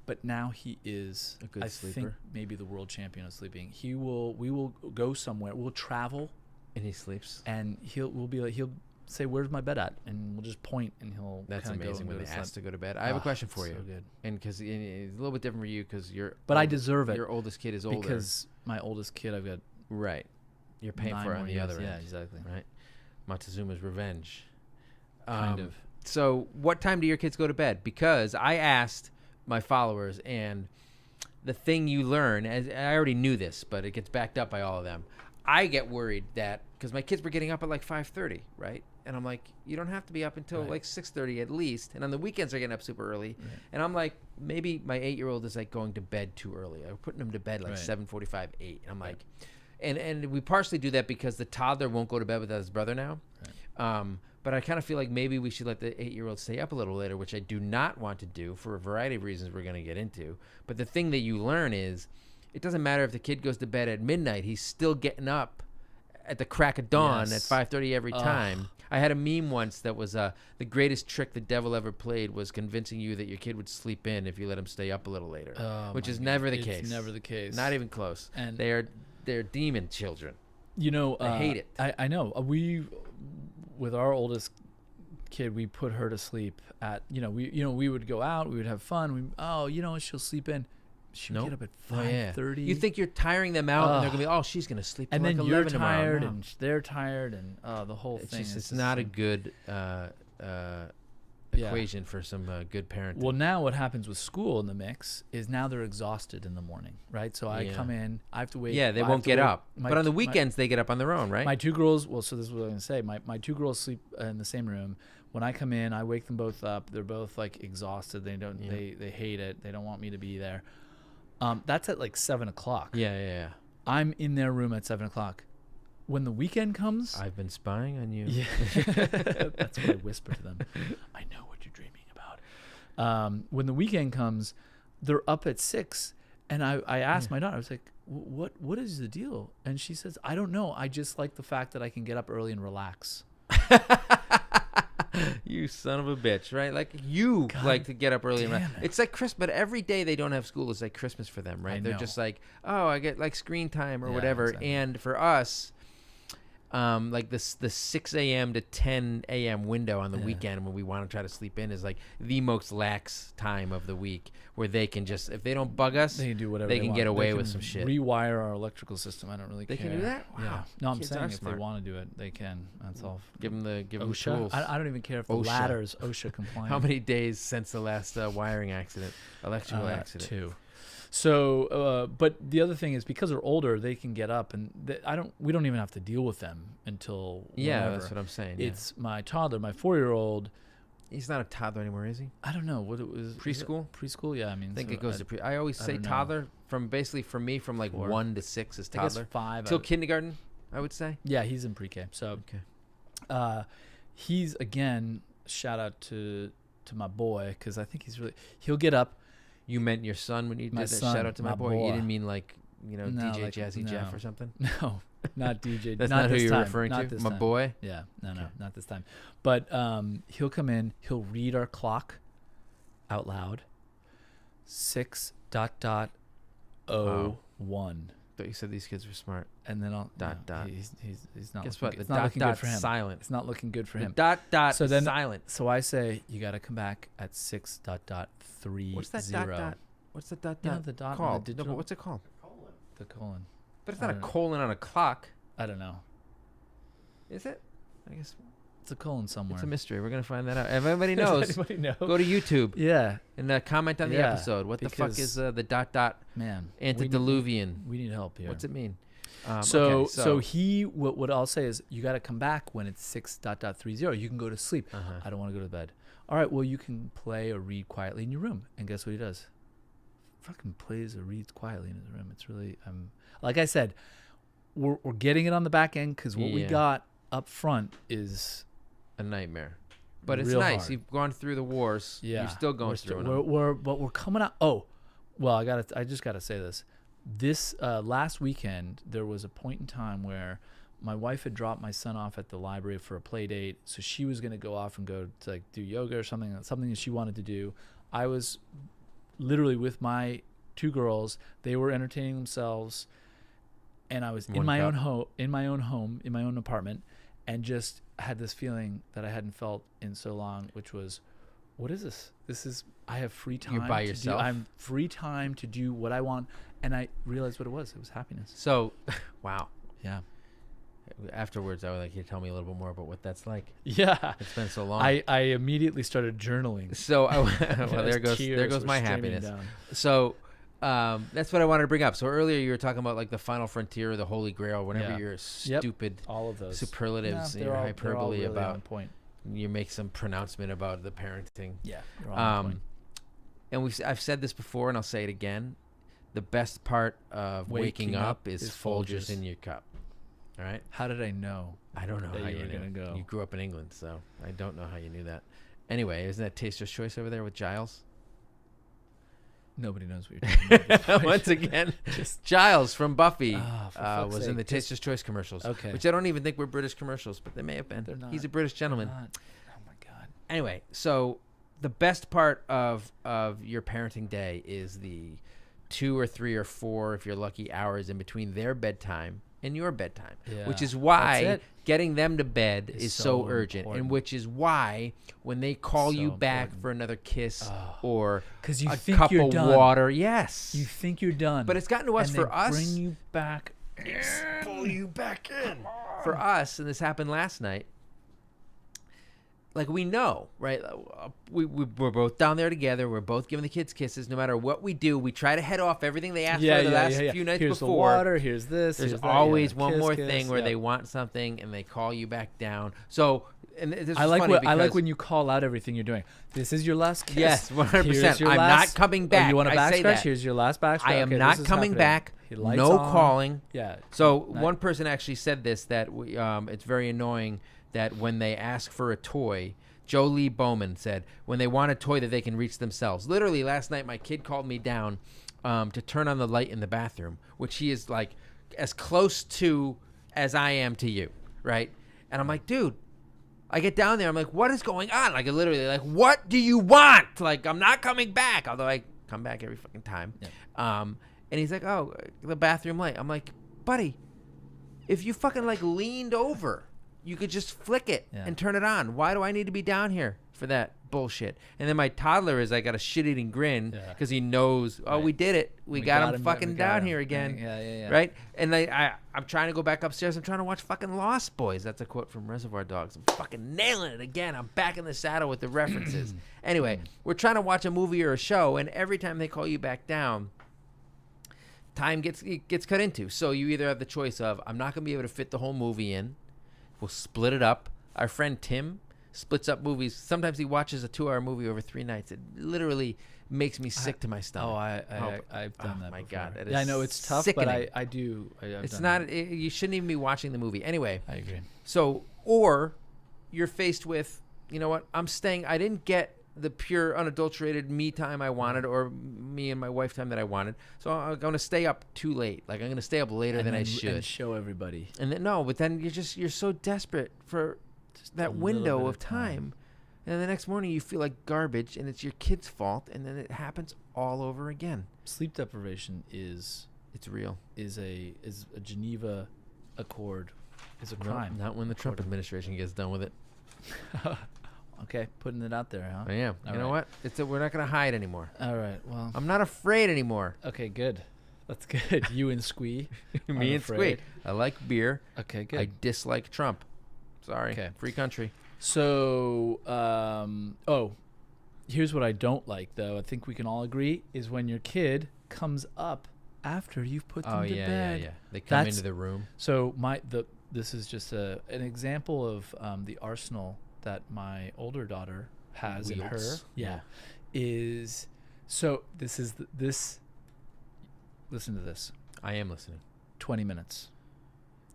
Speaker 2: But now he is
Speaker 1: a good sleeper.
Speaker 2: Think maybe the world champion of sleeping. We will go somewhere. We'll travel,
Speaker 1: and he sleeps.
Speaker 2: And he'll say, "Where's my bed at?" And we'll just point, and he'll.
Speaker 1: That's amazing when they ask to go to bed. I have a question for you.
Speaker 2: So good.
Speaker 1: And because it's a little bit different for you because you're.
Speaker 2: But I deserve it.
Speaker 1: Your oldest kid is older.
Speaker 2: Because my oldest kid, I've got.
Speaker 1: Right. You're paying for it on the other end.
Speaker 2: Yeah, exactly.
Speaker 1: Right. Montezuma's revenge.
Speaker 2: Kind of.
Speaker 1: So, what time do your kids go to bed? Because I asked my followers, and the thing you learn, as I already knew this, but it gets backed up by all of them. I get worried that because my kids were getting up at like 5:30, right? And I'm like, you don't have to be up until like 6:30 at least. And on the weekends, they're getting up super early. Right. And I'm like, maybe my 8-year-old is like going to bed too early. I'm putting him to bed like 7:45, 8. And I'm like, and we partially do that because the toddler won't go to bed without his brother now. Right. But I kind of feel like maybe we should let the 8-year-old stay up a little later, which I do not want to do for a variety of reasons we're going to get into. But the thing that you learn is it doesn't matter if the kid goes to bed at midnight. He's still getting up at the crack of dawn at 5:30 every time. I had a meme once that was the greatest trick the devil ever played was convincing you that your kid would sleep in if you let him stay up a little later, which is never the case.
Speaker 2: It's never the case.
Speaker 1: Not even close. And they're demon children.
Speaker 2: You know,
Speaker 1: I hate it.
Speaker 2: I know. With our oldest kid, we put her to sleep at, we would go out, we would have fun. She'll sleep in. She would get up at 5:30.
Speaker 1: You think you're tiring them out, and they're gonna be, she's gonna sleep.
Speaker 2: And
Speaker 1: like
Speaker 2: then you're
Speaker 1: 11
Speaker 2: tired,
Speaker 1: tomorrow.
Speaker 2: and they're tired, and the whole thing.
Speaker 1: It's not a good equation for some good parenting.
Speaker 2: Well, now what happens with school in the mix is now they're exhausted in the morning, right? So I come in, I have to wait.
Speaker 1: Yeah, they won't get up. But on the weekends, they get up on their own, right?
Speaker 2: My two girls, so this is what I'm going to say. My two girls sleep in the same room. When I come in, I wake them both up. They're both like exhausted. They hate it. They don't want me to be there. That's at like 7 o'clock.
Speaker 1: Yeah.
Speaker 2: I'm in their room at 7 o'clock. When the weekend comes,
Speaker 1: I've been spying on you.
Speaker 2: Yeah, that's what I whisper to them. I know what you're dreaming about. When the weekend comes, they're up at 6, and I asked my daughter. I was like, "What is the deal?" And she says, "I don't know. I just like the fact that I can get up early and relax."
Speaker 1: You son of a bitch, right? Like you like to get up early and relax. It's like Christmas, but every day they don't have school is like Christmas for them, right? They're just like, I get like screen time or whatever. Exactly. And for us, like the 6 a.m. to 10 a.m. window on the weekend when we want to try to sleep in is like the most lax time of the week where they can just, if they don't bug us,
Speaker 2: they can do whatever
Speaker 1: they can get away with some shit.
Speaker 2: Rewire our electrical system. I don't really care.
Speaker 1: They can do that? Wow.
Speaker 2: Yeah. No, I'm
Speaker 1: Kids
Speaker 2: saying if
Speaker 1: smart.
Speaker 2: they want to do it, they can. That's all.
Speaker 1: Give them the
Speaker 2: OSHA?
Speaker 1: tools.
Speaker 2: I don't even care if the ladder's OSHA compliant.
Speaker 1: How many days since the last wiring accident, electrical accident?
Speaker 2: 2. So, but the other thing is because they're older, they can get up, and we don't even have to deal with them until whenever.
Speaker 1: That's what I'm saying.
Speaker 2: It's my toddler, my 4-year-old.
Speaker 1: He's not a toddler anymore, is he?
Speaker 2: I don't know what it was.
Speaker 1: Preschool?
Speaker 2: Preschool, yeah. I mean,
Speaker 1: I think it goes to pre. I always say toddler from basically for me from like 1 to 6 is toddler.
Speaker 2: I guess 5
Speaker 1: till kindergarten, I would say.
Speaker 2: Yeah, he's in pre-K. So, he's again. Shout out to my boy because I think he'll get up.
Speaker 1: You meant your son when you did that? Shout out to my boy. You didn't mean like,
Speaker 2: no,
Speaker 1: DJ
Speaker 2: like,
Speaker 1: Jazzy Jeff or something?
Speaker 2: No, not DJ.
Speaker 1: That's
Speaker 2: not
Speaker 1: who you're
Speaker 2: time.
Speaker 1: referring
Speaker 2: not
Speaker 1: to?
Speaker 2: This
Speaker 1: my
Speaker 2: time.
Speaker 1: boy?
Speaker 2: Yeah, no, not this time. But he'll come in, he'll read our clock out loud. 6:01.
Speaker 1: Thought you said these kids were smart.
Speaker 2: And then I'll
Speaker 1: dot.
Speaker 2: He's not.
Speaker 1: Guess
Speaker 2: looking,
Speaker 1: what?
Speaker 2: it's
Speaker 1: The
Speaker 2: not looking good for him.
Speaker 1: Silent.
Speaker 2: It's not looking good for him.
Speaker 1: The
Speaker 2: so then,
Speaker 1: silent.
Speaker 2: So I say you got to come back at 6:30.
Speaker 1: What's that dot? What's the dot?
Speaker 2: You know, the dot
Speaker 1: called?
Speaker 2: the
Speaker 1: No, but what's it called?
Speaker 2: The colon.
Speaker 1: But it's not a colon on a clock.
Speaker 2: I don't know.
Speaker 1: Is it? I guess
Speaker 2: it's a colon somewhere.
Speaker 1: It's a mystery. We're gonna find that out. If anybody knows,
Speaker 2: anybody know?
Speaker 1: Go to YouTube.
Speaker 2: Yeah.
Speaker 1: And comment on the episode. What the fuck is the ...
Speaker 2: Man,
Speaker 1: antediluvian?
Speaker 2: We need help here.
Speaker 1: What's it mean?
Speaker 2: So what I'll say is you got to come back when it's 6.30. You can go to sleep. I don't want to go to bed. All right, well, you can play or read quietly in your room. And guess what he does? Fucking plays or reads quietly in his room. It's really, like I said, we're getting it on the back end because what we got up front is
Speaker 1: a nightmare. But it's nice. Hard. You've gone through the wars. Yeah. You're still going through them.
Speaker 2: But we're coming out. Oh, well, I just got to say this. This last weekend, there was a point in time where my wife had dropped my son off at the library for a play date, so she was going to go off and go to do yoga or something that she wanted to do. I was literally with my 2 girls. They were entertaining themselves, and I was in my own home, in my own apartment, and just had this feeling that I hadn't felt in so long, which was, what is this? I have free time.
Speaker 1: You're by yourself.
Speaker 2: I'm free time to do what I want. And I realized what it was. It was happiness.
Speaker 1: So, wow.
Speaker 2: Yeah.
Speaker 1: Afterwards, I would like you to tell me a little bit more about what that's like.
Speaker 2: Yeah.
Speaker 1: It's been so long.
Speaker 2: I immediately started journaling.
Speaker 1: So, there goes my happiness. Down. So, that's what I wanted to bring up. So earlier you were talking about like the final frontier or the holy grail, whenever you're stupid
Speaker 2: all of those
Speaker 1: superlatives and your hyperbole
Speaker 2: really
Speaker 1: about
Speaker 2: on point.
Speaker 1: You make some pronouncement about the parenting.
Speaker 2: Yeah. You're on point.
Speaker 1: And I've said this before and I'll say it again. The best part of waking up is Folgers in your cup. All right?
Speaker 2: How did I know?
Speaker 1: I don't know how you were going to go. You grew up in England, so I don't know how you knew that. Anyway, isn't that Taster's Choice over there with Giles?
Speaker 2: Nobody knows what you're talking about.
Speaker 1: Once again, Giles from Buffy was in the Taster's Choice commercials.
Speaker 2: Okay.
Speaker 1: Which I don't even think were British commercials, but they may have been.
Speaker 2: They're not.
Speaker 1: He's a British gentleman.
Speaker 2: Oh, my God.
Speaker 1: Anyway, so the best part of your parenting day is the 2 or 3 or 4, if you're lucky, hours in between their bedtime and your bedtime, which is why getting them to bed is so urgent, important. And which is why when they call you back for another kiss or a cup of water, you
Speaker 2: think you're done,
Speaker 1: but it's gotten to us for us.
Speaker 2: Bring you back,
Speaker 1: pull you back in. For us, and this happened last night. Like we know, right? We're both down there together. We're both giving the kids kisses. No matter what we do, we try to head off everything they asked for the last few nights
Speaker 2: here's
Speaker 1: before.
Speaker 2: The water, here's this.
Speaker 1: There's
Speaker 2: here's
Speaker 1: always
Speaker 2: that,
Speaker 1: one more thing where they want something and they call you back down. So, and this
Speaker 2: I like when you call out everything you're doing. This is your last kiss.
Speaker 1: Yes, 100%. I'm not coming back.
Speaker 2: You want a back
Speaker 1: scratch?
Speaker 2: That. Here's your last back scratch.
Speaker 1: I am not coming back. No calling.
Speaker 2: Yeah.
Speaker 1: So one person actually said this, that it's very annoying that when they ask for a toy. Joe Lee Bowman said, when they want a toy that they can reach themselves. Literally, last night, my kid called me down to turn on the light in the bathroom, which he is like as close to as I am to you, right? And I'm like, dude, I get down there. I'm like, what is going on? Like, literally, like, what do you want? Like, I'm not coming back, although I come back every fucking time. Yeah. And he's like, oh, the bathroom light. I'm like, buddy, if you fucking like leaned over, you could just flick it and turn it on. Why do I need to be down here for that bullshit? And then my toddler is like got a shit-eating grin because he knows, we did it. We got him fucking down here again.
Speaker 2: Yeah.
Speaker 1: Right? And I'm trying to go back upstairs. I'm trying to watch fucking Lost Boys. That's a quote from Reservoir Dogs. I'm fucking nailing it again. I'm back in the saddle with the references. Anyway, we're trying to watch a movie or a show, and every time they call you back down, time gets cut into. So you either have the choice of, I'm not going to be able to fit the whole movie in. We'll split it up. Our friend Tim splits up movies. Sometimes he watches a 2-hour movie over 3 nights. It literally makes me sick to my stomach.
Speaker 2: I've done that.
Speaker 1: My
Speaker 2: before.
Speaker 1: God,
Speaker 2: I know it's tough,
Speaker 1: sickening.
Speaker 2: but I do.
Speaker 1: It's not. You shouldn't even be watching the movie anyway.
Speaker 2: I agree.
Speaker 1: So, or you're faced with, you know what? I'm staying. I didn't get the pure, unadulterated me time I wanted, or me and my wife time that I wanted. So I'm going to stay up too late. Like, I'm going to stay up later than I should.
Speaker 2: And show everybody.
Speaker 1: And then, but then you're so desperate for just that window of time. And then the next morning you feel like garbage, and it's your kid's fault, and then it happens all over again.
Speaker 2: Sleep deprivation it's
Speaker 1: real.
Speaker 2: Is a Geneva Accord. Is a crime.
Speaker 1: Not when the Trump administration gets done with it.
Speaker 2: Okay, putting it out there, huh?
Speaker 1: I am. You know what? We're not going to hide anymore.
Speaker 2: All right, well.
Speaker 1: I'm not afraid anymore.
Speaker 2: Okay, good. That's good. You and Squee.
Speaker 1: Me and Squee. I like beer.
Speaker 2: Okay, good.
Speaker 1: I dislike Trump. Sorry.
Speaker 2: Okay.
Speaker 1: Free country.
Speaker 2: So, here's what I don't like, though. I think we can all agree is when your kid comes up after you've put them to bed.
Speaker 1: Yeah. They come into the room.
Speaker 2: So this is just an example of the arsenal that my older daughter has in her. Yeah. Is so this is this. Listen to this.
Speaker 1: I am listening.
Speaker 2: 20 minutes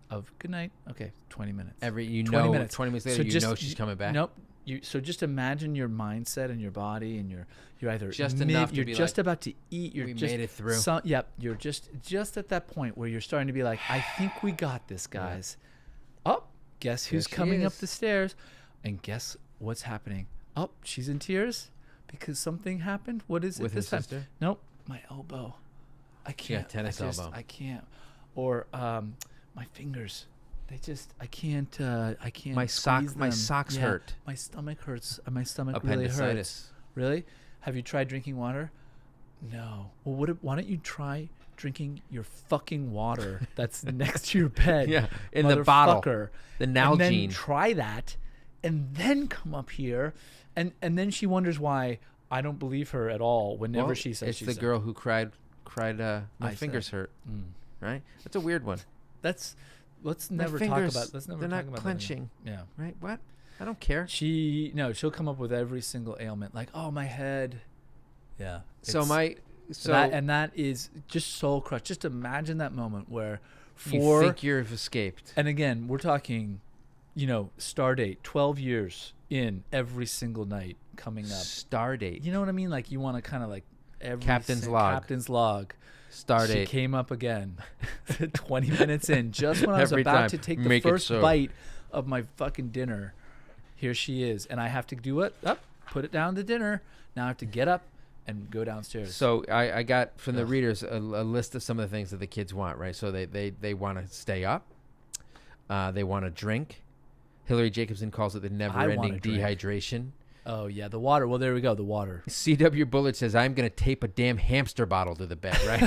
Speaker 2: of good night. Okay, 20 minutes.
Speaker 1: 20 minutes later,
Speaker 2: So
Speaker 1: you know she's coming back.
Speaker 2: Nope. So just imagine your mindset and your body, and you're either
Speaker 1: just enough to
Speaker 2: you're
Speaker 1: be
Speaker 2: just
Speaker 1: like,
Speaker 2: about to eat. You're
Speaker 1: we
Speaker 2: just
Speaker 1: made it through.
Speaker 2: You're just at that point where you're starting to be like, I think we got this, guys. Oh, guess who's coming up the stairs? And guess what's happening? Oh, she's in tears because something happened. What is it
Speaker 1: with
Speaker 2: this
Speaker 1: his
Speaker 2: time?
Speaker 1: sister?
Speaker 2: Nope, my elbow. I can't.
Speaker 1: Tennis elbow.
Speaker 2: I can't. Or my fingers. I can't.
Speaker 1: My
Speaker 2: squeeze
Speaker 1: socks
Speaker 2: them.
Speaker 1: hurt.
Speaker 2: My stomach hurts. My stomach
Speaker 1: Appendicitis.
Speaker 2: really hurts. Really? Have you tried drinking water? No. Well, why don't you try drinking your fucking water that's next to your bed?
Speaker 1: Yeah, in the bottle. The Nalgene.
Speaker 2: And then try that, and then come up here, and then she wonders why I don't believe her at all whenever she says
Speaker 1: it's
Speaker 2: she's
Speaker 1: the girl who cried. My fingers hurt. Right? That's a weird one.
Speaker 2: Let's never talk about. Let's never
Speaker 1: they're
Speaker 2: talk
Speaker 1: not
Speaker 2: about
Speaker 1: clenching.
Speaker 2: That yeah.
Speaker 1: Right? What? I don't care.
Speaker 2: She'll come up with every single ailment, like, oh, my head. Yeah. That is just soul crush. Just imagine that moment where
Speaker 1: you think you've escaped.
Speaker 2: And again, we're talking, star date, 12 years in every single night coming up.
Speaker 1: Star date.
Speaker 2: You know what I mean? Like you want to kind of like
Speaker 1: Captain's log. Star date.
Speaker 2: She came up again 20 minutes in, just when I was about to take the first bite of my fucking dinner. Here she is. And I have to do what? Put it down to dinner. Now I have to get up and go downstairs.
Speaker 1: So I got from the readers a list of some of the things that the kids want, right? So they want to stay up. They want to drink. Hillary Jacobson calls it the never-ending dehydration.
Speaker 2: Oh, yeah, the water. Well, there we go, the water.
Speaker 1: C.W. Bullard says, I'm going to tape a damn hamster bottle to the bed, right?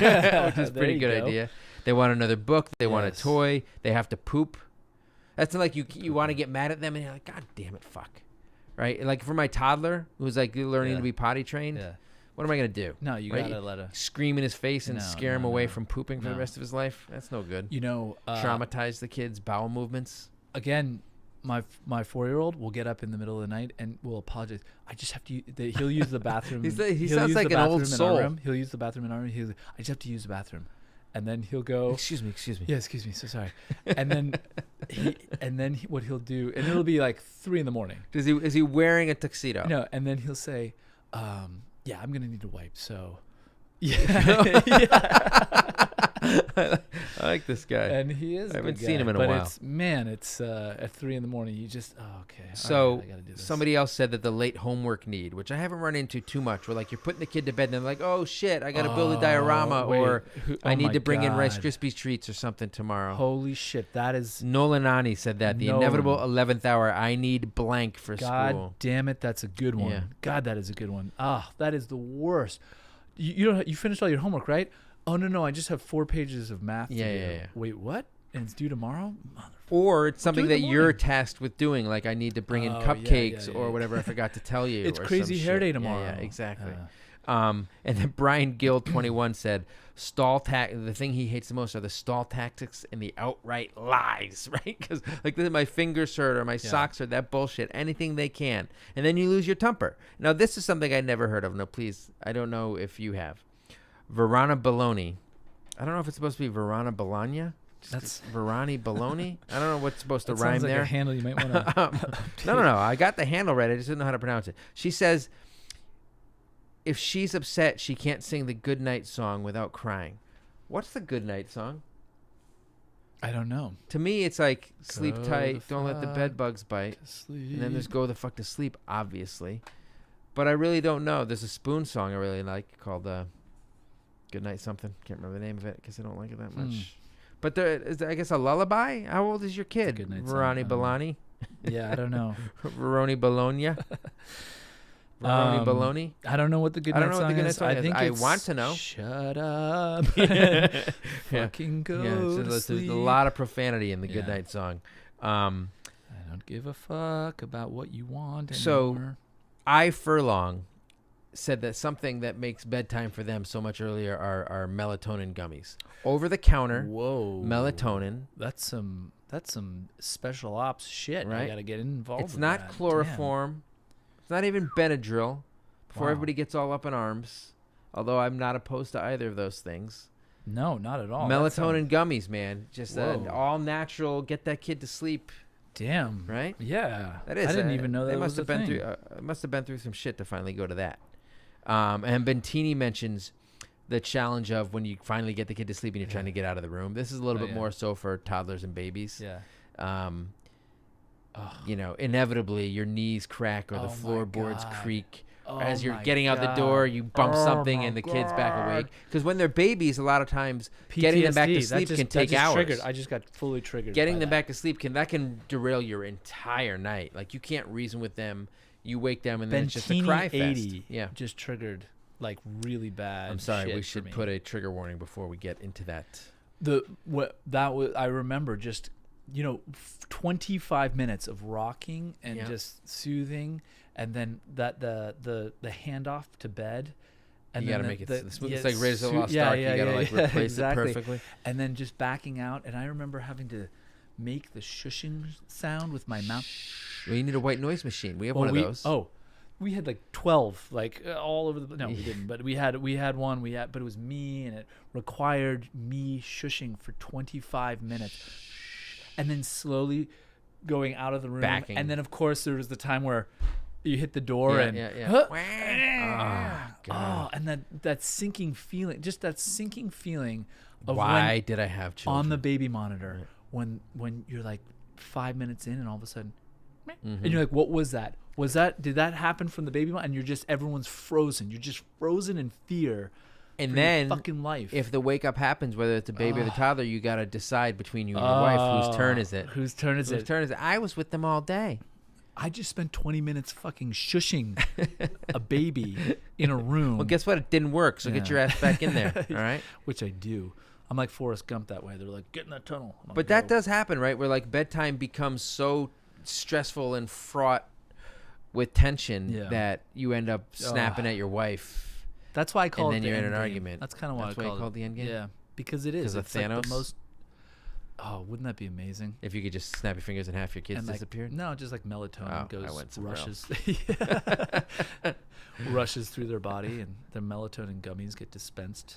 Speaker 1: Which is a pretty good idea. They want another book. They want a toy. They have to poop. That's like you want to get mad at them, and you're like, God damn it, fuck. Right? Like for my toddler, who's like learning to be potty trained, what am I going to do?
Speaker 2: No, you got to let her.
Speaker 1: Scream in his face and scare him away from pooping for the rest of his life? That's no good. Traumatize the kid's bowel movements.
Speaker 2: Again, my 4-year-old will get up in the middle of the night and will apologize. I just have to. He'll use the bathroom.
Speaker 1: He sounds like an old soul.
Speaker 2: He'll use the bathroom in our room. I just have to use the bathroom, and then he'll go.
Speaker 1: Excuse me.
Speaker 2: Yeah, excuse me. So sorry. And then what he'll do, and it'll be like 3 a.m.
Speaker 1: Is he wearing a tuxedo?
Speaker 2: No, and then he'll say, "Yeah, I'm gonna need to wipe." So, yeah.
Speaker 1: I like this guy,
Speaker 2: and he is.
Speaker 1: I haven't seen him in a while.
Speaker 2: It's at 3 a.m. You just okay.
Speaker 1: So
Speaker 2: I gotta do this.
Speaker 1: Somebody else said that the late homework need, which I haven't run into too much, where like you're putting the kid to bed and they're like, oh shit, I gotta build a diorama, or I need to bring in Rice Krispies treats or something tomorrow.
Speaker 2: Holy shit, that is.
Speaker 1: Nolanani said that the inevitable 11th hour. I need blank for school.
Speaker 2: God damn it, that's a good one. Yeah. God, that is a good one. That is the worst. You finished all your homework, right? Oh, no, I just have 4 pages of math to do. Yeah. Wait, what? And it's due tomorrow?
Speaker 1: Or it's something that you're tasked with doing, like I need to bring in cupcakes or whatever I forgot to tell you.
Speaker 2: It's crazy hair day tomorrow.
Speaker 1: Yeah, exactly. And then Brian Gill 21 said, the thing he hates the most are the stall tactics and the outright lies, right? Because like my fingers hurt or my socks hurt, that bullshit, anything they can. And then you lose your temper. Now, this is something I never heard of. No, please, I don't know if you have. Verona Bologna. I don't know if it's supposed to be Verona Bologna. That's Verani Bologna. I don't know what's supposed to rhyme
Speaker 2: sounds like
Speaker 1: there.
Speaker 2: A handle you might want to.
Speaker 1: No. I got the handle right. I just didn't know how to pronounce it. She says, if she's upset, she can't sing the goodnight song without crying. What's the goodnight song?
Speaker 2: I don't know.
Speaker 1: To me, it's like sleep tight, don't let the bed bugs bite. And then there's go the fuck to sleep, obviously. But I really don't know. There's a Spoon song I really like called Goodnight something. Can't remember the name of it because I don't like it that much. But there is, I guess, a lullaby. How old is your kid? Veroni Bologna.
Speaker 2: Yeah, I don't know.
Speaker 1: Veroni Bologna. Baloney?
Speaker 2: I don't know what the good night song is. I think
Speaker 1: I want to know.
Speaker 2: Shut up. Fucking go to sleep.
Speaker 1: There's a lot of profanity in the good night song.
Speaker 2: I don't give a fuck about what you want anymore.
Speaker 1: So I Furlong said that something that makes bedtime for them so much earlier are melatonin gummies. Over the counter.
Speaker 2: Whoa.
Speaker 1: Melatonin.
Speaker 2: That's some special ops shit.
Speaker 1: Right?
Speaker 2: I got to get involved
Speaker 1: It's
Speaker 2: with
Speaker 1: not
Speaker 2: that.
Speaker 1: chloroform.
Speaker 2: Damn.
Speaker 1: It's not even Benadryl. Before
Speaker 2: Wow.
Speaker 1: everybody gets all up in arms. Although I'm not opposed to either of those things.
Speaker 2: No, not at all.
Speaker 1: Melatonin gummies, man. Just
Speaker 2: Whoa.
Speaker 1: all natural. Get that kid to sleep.
Speaker 2: Damn.
Speaker 1: Right?
Speaker 2: Yeah.
Speaker 1: That is.
Speaker 2: I didn't even know that was a thing.
Speaker 1: Must have been through some shit to finally go to that. And Bentini mentions the challenge of when you finally get the kid to sleep and you're trying to get out of the room. This is a little bit more so for toddlers and babies.
Speaker 2: Yeah.
Speaker 1: You know, inevitably your knees crack or the floorboards creak.
Speaker 2: Oh
Speaker 1: As you're getting out the door, you bump something and the kid's back awake. Because when they're babies, a lot of times getting them back to sleep can take hours.
Speaker 2: Triggered. I just got fully triggered.
Speaker 1: Getting them back to sleep can derail your entire night. Like you can't reason with them. You wake them and then it's just a cry fest.
Speaker 2: 80
Speaker 1: Yeah,
Speaker 2: just triggered like really bad.
Speaker 1: I'm sorry.
Speaker 2: Shit
Speaker 1: We should
Speaker 2: for me.
Speaker 1: put a trigger warning before we get into that.
Speaker 2: I remember just 25 minutes of rocking and just soothing, and then the handoff to bed. And
Speaker 1: you
Speaker 2: then
Speaker 1: gotta make it smooth.
Speaker 2: yeah,
Speaker 1: It's like Raiders of the Lost Ark. You gotta replace
Speaker 2: exactly.
Speaker 1: it perfectly.
Speaker 2: And then just backing out, and I remember having to make the shushing sound with my mouth.
Speaker 1: Well, you need a white noise machine. We have one of those.
Speaker 2: We had like 12, all over the. No, we didn't. But we had one. But it was me, and it required me shushing for 25 minutes, and then slowly going out of the room.
Speaker 1: Backing.
Speaker 2: And then of course there was the time where you hit the door and and that sinking feeling, just that sinking feeling of
Speaker 1: why did I have children
Speaker 2: on the baby monitor when you're like 5 minutes in and all of a sudden. And you're like, what was that? Did that happen from the baby monitor? And you're just, everyone's frozen. You're just frozen in fear.
Speaker 1: And then
Speaker 2: fucking life.
Speaker 1: If the wake up happens, whether it's a baby or the toddler, you got to decide between you and your wife whose turn is it.
Speaker 2: Whose turn is it?
Speaker 1: I was with them all day.
Speaker 2: I just spent 20 minutes fucking shushing a baby in a room.
Speaker 1: Well, guess what? It didn't work. So get your ass back in there. All right.
Speaker 2: Which I do. I'm like Forrest Gump that way. They're like, get in that tunnel.
Speaker 1: But that does happen, right? Where like bedtime becomes so stressful and fraught with tension that you end up snapping at your wife.
Speaker 2: That's why I call it the
Speaker 1: end game. And then you're in an
Speaker 2: game.
Speaker 1: argument.
Speaker 2: That's kind of why I call
Speaker 1: it the end game?
Speaker 2: Yeah, because it is.
Speaker 1: Because
Speaker 2: of
Speaker 1: Thanos?
Speaker 2: like the most... Oh, wouldn't that be amazing?
Speaker 1: If you could just snap your fingers and half your kids disappeared?
Speaker 2: No, just like melatonin rushes through their body, and their melatonin gummies get dispensed.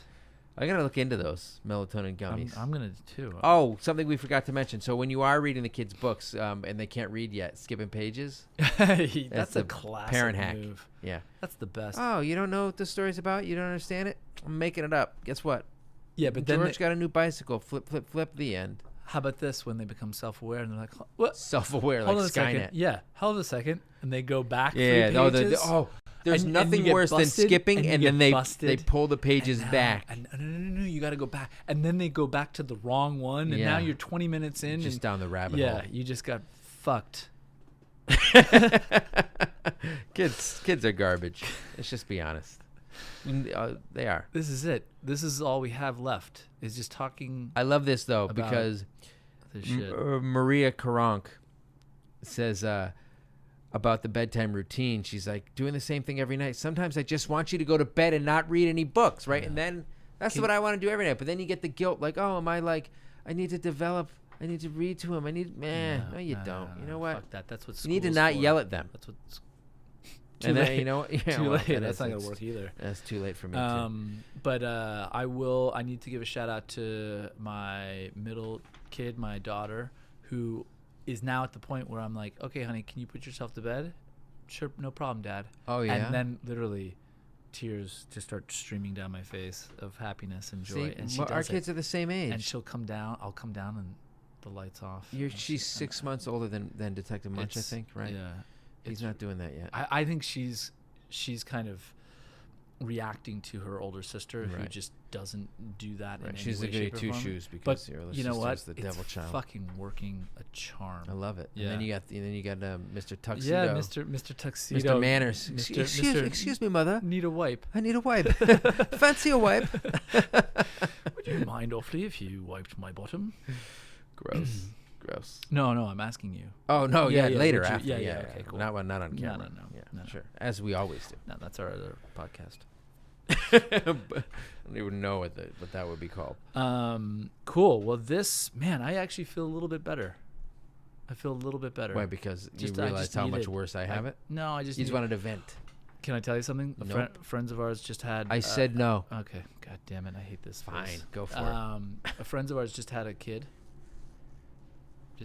Speaker 1: I gotta look into those melatonin gummies.
Speaker 2: I'm gonna too.
Speaker 1: Oh, something we forgot to mention. So when you are reading the kids' books and they can't read yet, skipping pages.
Speaker 2: That's a classic
Speaker 1: parent hack.
Speaker 2: move.
Speaker 1: Yeah,
Speaker 2: that's the best.
Speaker 1: Oh, you don't know what the story's about? You don't understand it? I'm making it up. Guess what?
Speaker 2: Yeah, but
Speaker 1: George got a new bicycle. Flip, flip, flip. The end.
Speaker 2: How about this? When they become self-aware and they're like, "What?"
Speaker 1: Self-aware, like Skynet.
Speaker 2: Yeah. Hold on a second, and they go back.
Speaker 1: Yeah.
Speaker 2: 3 pages.
Speaker 1: There's nothing worse than skipping and then they pull the pages back.
Speaker 2: No, you got to go back. And then they go back to the wrong one. And now you're 20 minutes in.
Speaker 1: Just down the rabbit hole.
Speaker 2: Yeah, you just got fucked.
Speaker 1: Kids are garbage. Let's just be honest. They are.
Speaker 2: This is it. This is all we have left is just talking.
Speaker 1: I love this, though, because Maria Karank says... about the bedtime routine. She's like, doing the same thing every night. Sometimes I just want you to go to bed and not read any books, right? Yeah. And then that's what I want to do every night. But then you get the guilt, like, oh, am I like, I need to read to him. No, you don't. You know what?
Speaker 2: Fuck that. That's what
Speaker 1: you need to not yell at them.
Speaker 2: That's what.
Speaker 1: Too late. Then, you know,
Speaker 2: too late. That's not gonna work either.
Speaker 1: That's too late for me too.
Speaker 2: But I need to give a shout out to my middle kid, my daughter, who is now at the point where I'm like, okay, honey, can you put yourself to bed? Sure, no problem, Dad.
Speaker 1: Oh, yeah?
Speaker 2: And then literally tears just start streaming down my face of happiness and joy.
Speaker 1: See, and our kids are the same age.
Speaker 2: And she'll come down. I'll come down and the lights off.
Speaker 1: She's 6 months older than Detective Munch, I think, right?
Speaker 2: Yeah.
Speaker 1: He's not doing that yet.
Speaker 2: I think she's kind of reacting to her older sister who just doesn't do that.
Speaker 1: Right.
Speaker 2: In
Speaker 1: She's
Speaker 2: any
Speaker 1: the
Speaker 2: way,
Speaker 1: goody
Speaker 2: shape, or form.
Speaker 1: two-shoes because
Speaker 2: But
Speaker 1: your
Speaker 2: you know what?
Speaker 1: sister's the
Speaker 2: It's
Speaker 1: devil child.
Speaker 2: fucking working a charm.
Speaker 1: I love it.
Speaker 2: Yeah.
Speaker 1: And then you got Mr. Tuxedo.
Speaker 2: Yeah, Mr. Tuxedo.
Speaker 1: Mr. Manners. Excuse me, mother.
Speaker 2: Need a wipe.
Speaker 1: I need a wipe. Fancy a wipe.
Speaker 2: Would you mind awfully if you wiped my bottom?
Speaker 1: Gross. Gross.
Speaker 2: No, I'm asking you.
Speaker 1: Oh no, yeah, later
Speaker 2: would you-
Speaker 1: after.
Speaker 2: yeah, okay, cool.
Speaker 1: Not on camera.
Speaker 2: No.
Speaker 1: Yeah,
Speaker 2: No.
Speaker 1: sure. As we always do.
Speaker 2: No, that's our other podcast.
Speaker 1: I don't even know what that would be called.
Speaker 2: Cool. Well, I actually feel a little bit better. I feel a little bit better.
Speaker 1: Why? Because
Speaker 2: Just-
Speaker 1: you
Speaker 2: I
Speaker 1: realize
Speaker 2: just
Speaker 1: how much
Speaker 2: needed-
Speaker 1: worse I have it?
Speaker 2: No, I just
Speaker 1: You just wanted to vent.
Speaker 2: Can I tell you something?
Speaker 1: Nope.
Speaker 2: Friends of ours just had.
Speaker 1: I said no.
Speaker 2: Okay. God damn it! I hate this.
Speaker 1: Fine.
Speaker 2: Face.
Speaker 1: Go for it.
Speaker 2: A friends of ours just had a kid.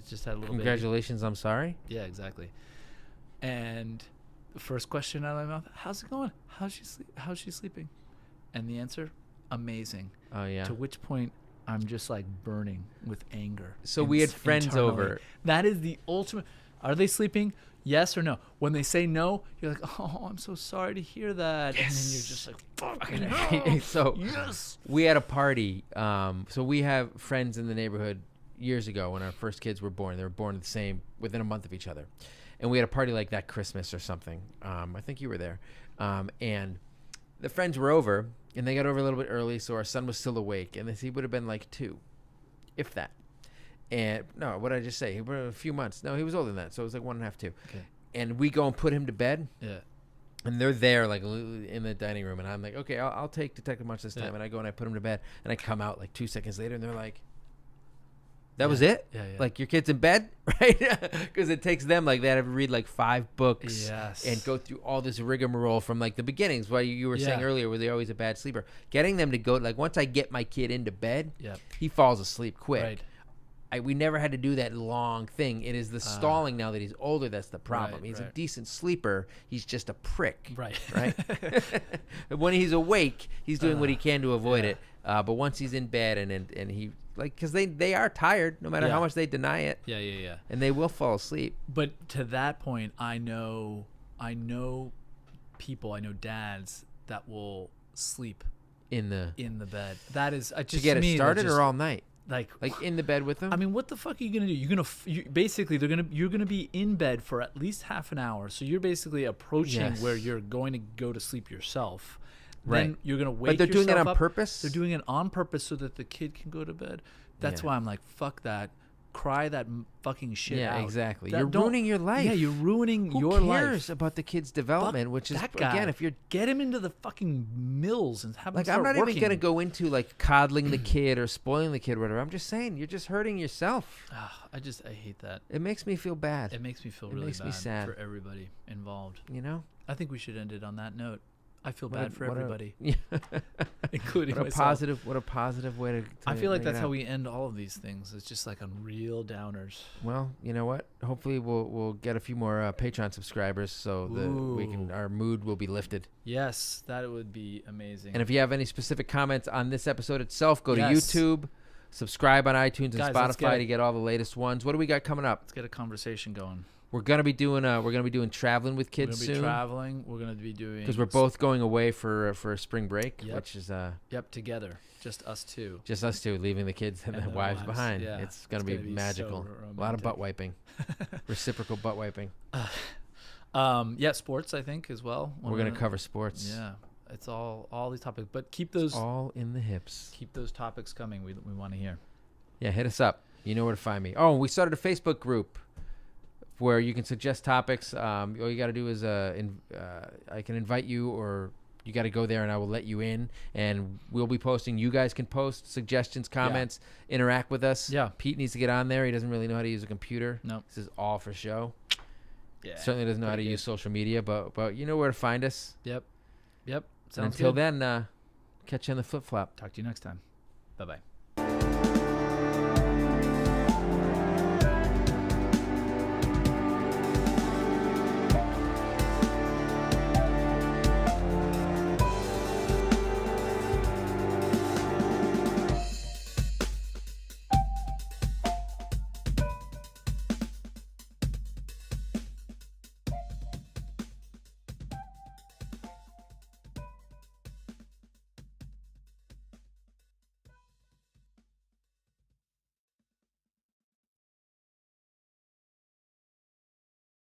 Speaker 2: Just had a little baby.
Speaker 1: Congratulations. I'm sorry.
Speaker 2: Yeah, exactly. And the first question out of my mouth: how's it going? How's she sleeping? And the answer: amazing.
Speaker 1: Oh yeah.
Speaker 2: To which point I'm just like burning with anger.
Speaker 1: So we had friends
Speaker 2: internally.
Speaker 1: over.
Speaker 2: That is the ultimate. Are they sleeping? Yes or no? When they say no, you're like, oh, I'm so sorry to hear that.
Speaker 1: Yes.
Speaker 2: And then you're just like, fucking no.
Speaker 1: So
Speaker 2: yes.
Speaker 1: we had a party. So we have friends in the neighborhood years ago when our first kids were born. They were born the same within a month of each other. And we had a party like that Christmas or something. I think you were there. And the friends were over, and they got over a little bit early, so our son was still awake. And he would have been like 2, if that. And no, what did I just say? He was a few months. No, he was older than that, so it was like 1.5, 2.
Speaker 2: Okay.
Speaker 1: And we go and put him to bed.
Speaker 2: Yeah.
Speaker 1: And they're there, like, in the dining room. And I'm like, okay, I'll take Detective Munch this time.
Speaker 2: Yeah.
Speaker 1: And I go and I put him to bed. And I come out, like, 2 seconds later, and they're like, that was it?
Speaker 2: Yeah.
Speaker 1: Like, your kid's in bed? Right? Because it takes them, like, they have to read, like, 5 books.
Speaker 2: Yes.
Speaker 1: And go through all this rigmarole from, like, the beginnings. What you were saying earlier, were they always a bad sleeper? Getting them to go, like, once I get my kid into bed, he falls asleep quick.
Speaker 2: Right.
Speaker 1: We never had to do that long thing. It is the stalling now that he's older that's the problem.
Speaker 2: Right,
Speaker 1: he's a
Speaker 2: right.
Speaker 1: decent sleeper. He's just a prick.
Speaker 2: Right.
Speaker 1: Right? When he's awake, he's doing what he can to avoid it. But once he's in bed and he, like, because they are tired no matter how much they deny it.
Speaker 2: Yeah.
Speaker 1: And they will fall asleep.
Speaker 2: But to that point, I know people, I know dads that will sleep
Speaker 1: In the
Speaker 2: bed. That is just
Speaker 1: to get it started or all night?
Speaker 2: like
Speaker 1: in the bed with them?
Speaker 2: I mean, what the fuck are you gonna do? You're gonna be in bed for at least half an hour. So you're basically approaching where you're going to go to sleep yourself.
Speaker 1: Right.
Speaker 2: Then you're gonna wake.
Speaker 1: But they're doing it
Speaker 2: yourself
Speaker 1: on
Speaker 2: up.
Speaker 1: purpose?
Speaker 2: They're doing it on purpose so that the kid can go to bed. That's why I'm like, fuck that. Cry that fucking shit out.
Speaker 1: Yeah, exactly.
Speaker 2: That
Speaker 1: You're ruining your life.
Speaker 2: Yeah, you're ruining
Speaker 1: Who
Speaker 2: your
Speaker 1: cares
Speaker 2: life.
Speaker 1: about the kid's development?
Speaker 2: Fuck
Speaker 1: Which is,
Speaker 2: that guy.
Speaker 1: again, if you're
Speaker 2: Get him into the fucking mills and have him
Speaker 1: like,
Speaker 2: start
Speaker 1: I'm not
Speaker 2: working.
Speaker 1: even gonna go into like coddling the kid or spoiling the kid or whatever. I'm just saying you're just hurting yourself.
Speaker 2: I hate that.
Speaker 1: It makes me feel bad.
Speaker 2: It makes me feel
Speaker 1: It
Speaker 2: really
Speaker 1: makes me
Speaker 2: bad
Speaker 1: sad.
Speaker 2: for everybody involved.
Speaker 1: You know,
Speaker 2: I think we should end it on that note. I feel
Speaker 1: What
Speaker 2: bad
Speaker 1: a-
Speaker 2: for
Speaker 1: what a-
Speaker 2: everybody,
Speaker 1: Yeah.
Speaker 2: including
Speaker 1: What a
Speaker 2: myself.
Speaker 1: positive way to
Speaker 2: I feel like
Speaker 1: bring it
Speaker 2: that's how
Speaker 1: out.
Speaker 2: we end all of these things. It's just like on real downers.
Speaker 1: Well, you know what? Hopefully, we'll get a few more Patreon subscribers, so our mood will be lifted.
Speaker 2: Yes, that would be amazing.
Speaker 1: And if you have any specific comments on this episode itself, go to
Speaker 2: Yes.
Speaker 1: YouTube, subscribe on iTunes and
Speaker 2: Guys, let's
Speaker 1: Spotify to get all the latest ones. What do we got coming up?
Speaker 2: let's get a conversation going.
Speaker 1: We're gonna be doing traveling with
Speaker 2: We're
Speaker 1: kids
Speaker 2: gonna be
Speaker 1: soon
Speaker 2: traveling. We're gonna be doing
Speaker 1: because we're both going away for a spring break,
Speaker 2: Yep.
Speaker 1: which is
Speaker 2: together, just us two.
Speaker 1: just us two, leaving the kids and,
Speaker 2: And
Speaker 1: the
Speaker 2: their
Speaker 1: wives
Speaker 2: wives,
Speaker 1: behind.
Speaker 2: yeah.
Speaker 1: It's gonna
Speaker 2: It's
Speaker 1: be
Speaker 2: gonna be
Speaker 1: magical.
Speaker 2: so
Speaker 1: A lot of butt
Speaker 2: romantic.
Speaker 1: wiping, reciprocal butt wiping.
Speaker 2: Sports I think as well.
Speaker 1: We're gonna cover sports.
Speaker 2: Yeah, it's all these topics, but keep those
Speaker 1: All in the hips.
Speaker 2: topics coming. We want to hear.
Speaker 1: Yeah, hit us up. You know where to find me. Oh, we started a Facebook group where you can suggest topics. All you got to do is I can invite you, or you got to go there and I will let you in, and we'll be posting. You guys can post suggestions, comments, interact with us.
Speaker 2: Yeah.
Speaker 1: Pete needs to get on there. He doesn't really know how to use a computer.
Speaker 2: No.
Speaker 1: This is all for show.
Speaker 2: Yeah.
Speaker 1: Certainly doesn't know how to
Speaker 2: pretty
Speaker 1: use social media, but you know where to find us.
Speaker 2: Yep.
Speaker 1: And
Speaker 2: Sounds
Speaker 1: until
Speaker 2: good.
Speaker 1: then, catch you on the flip flop.
Speaker 2: Talk to you next time. Bye-bye.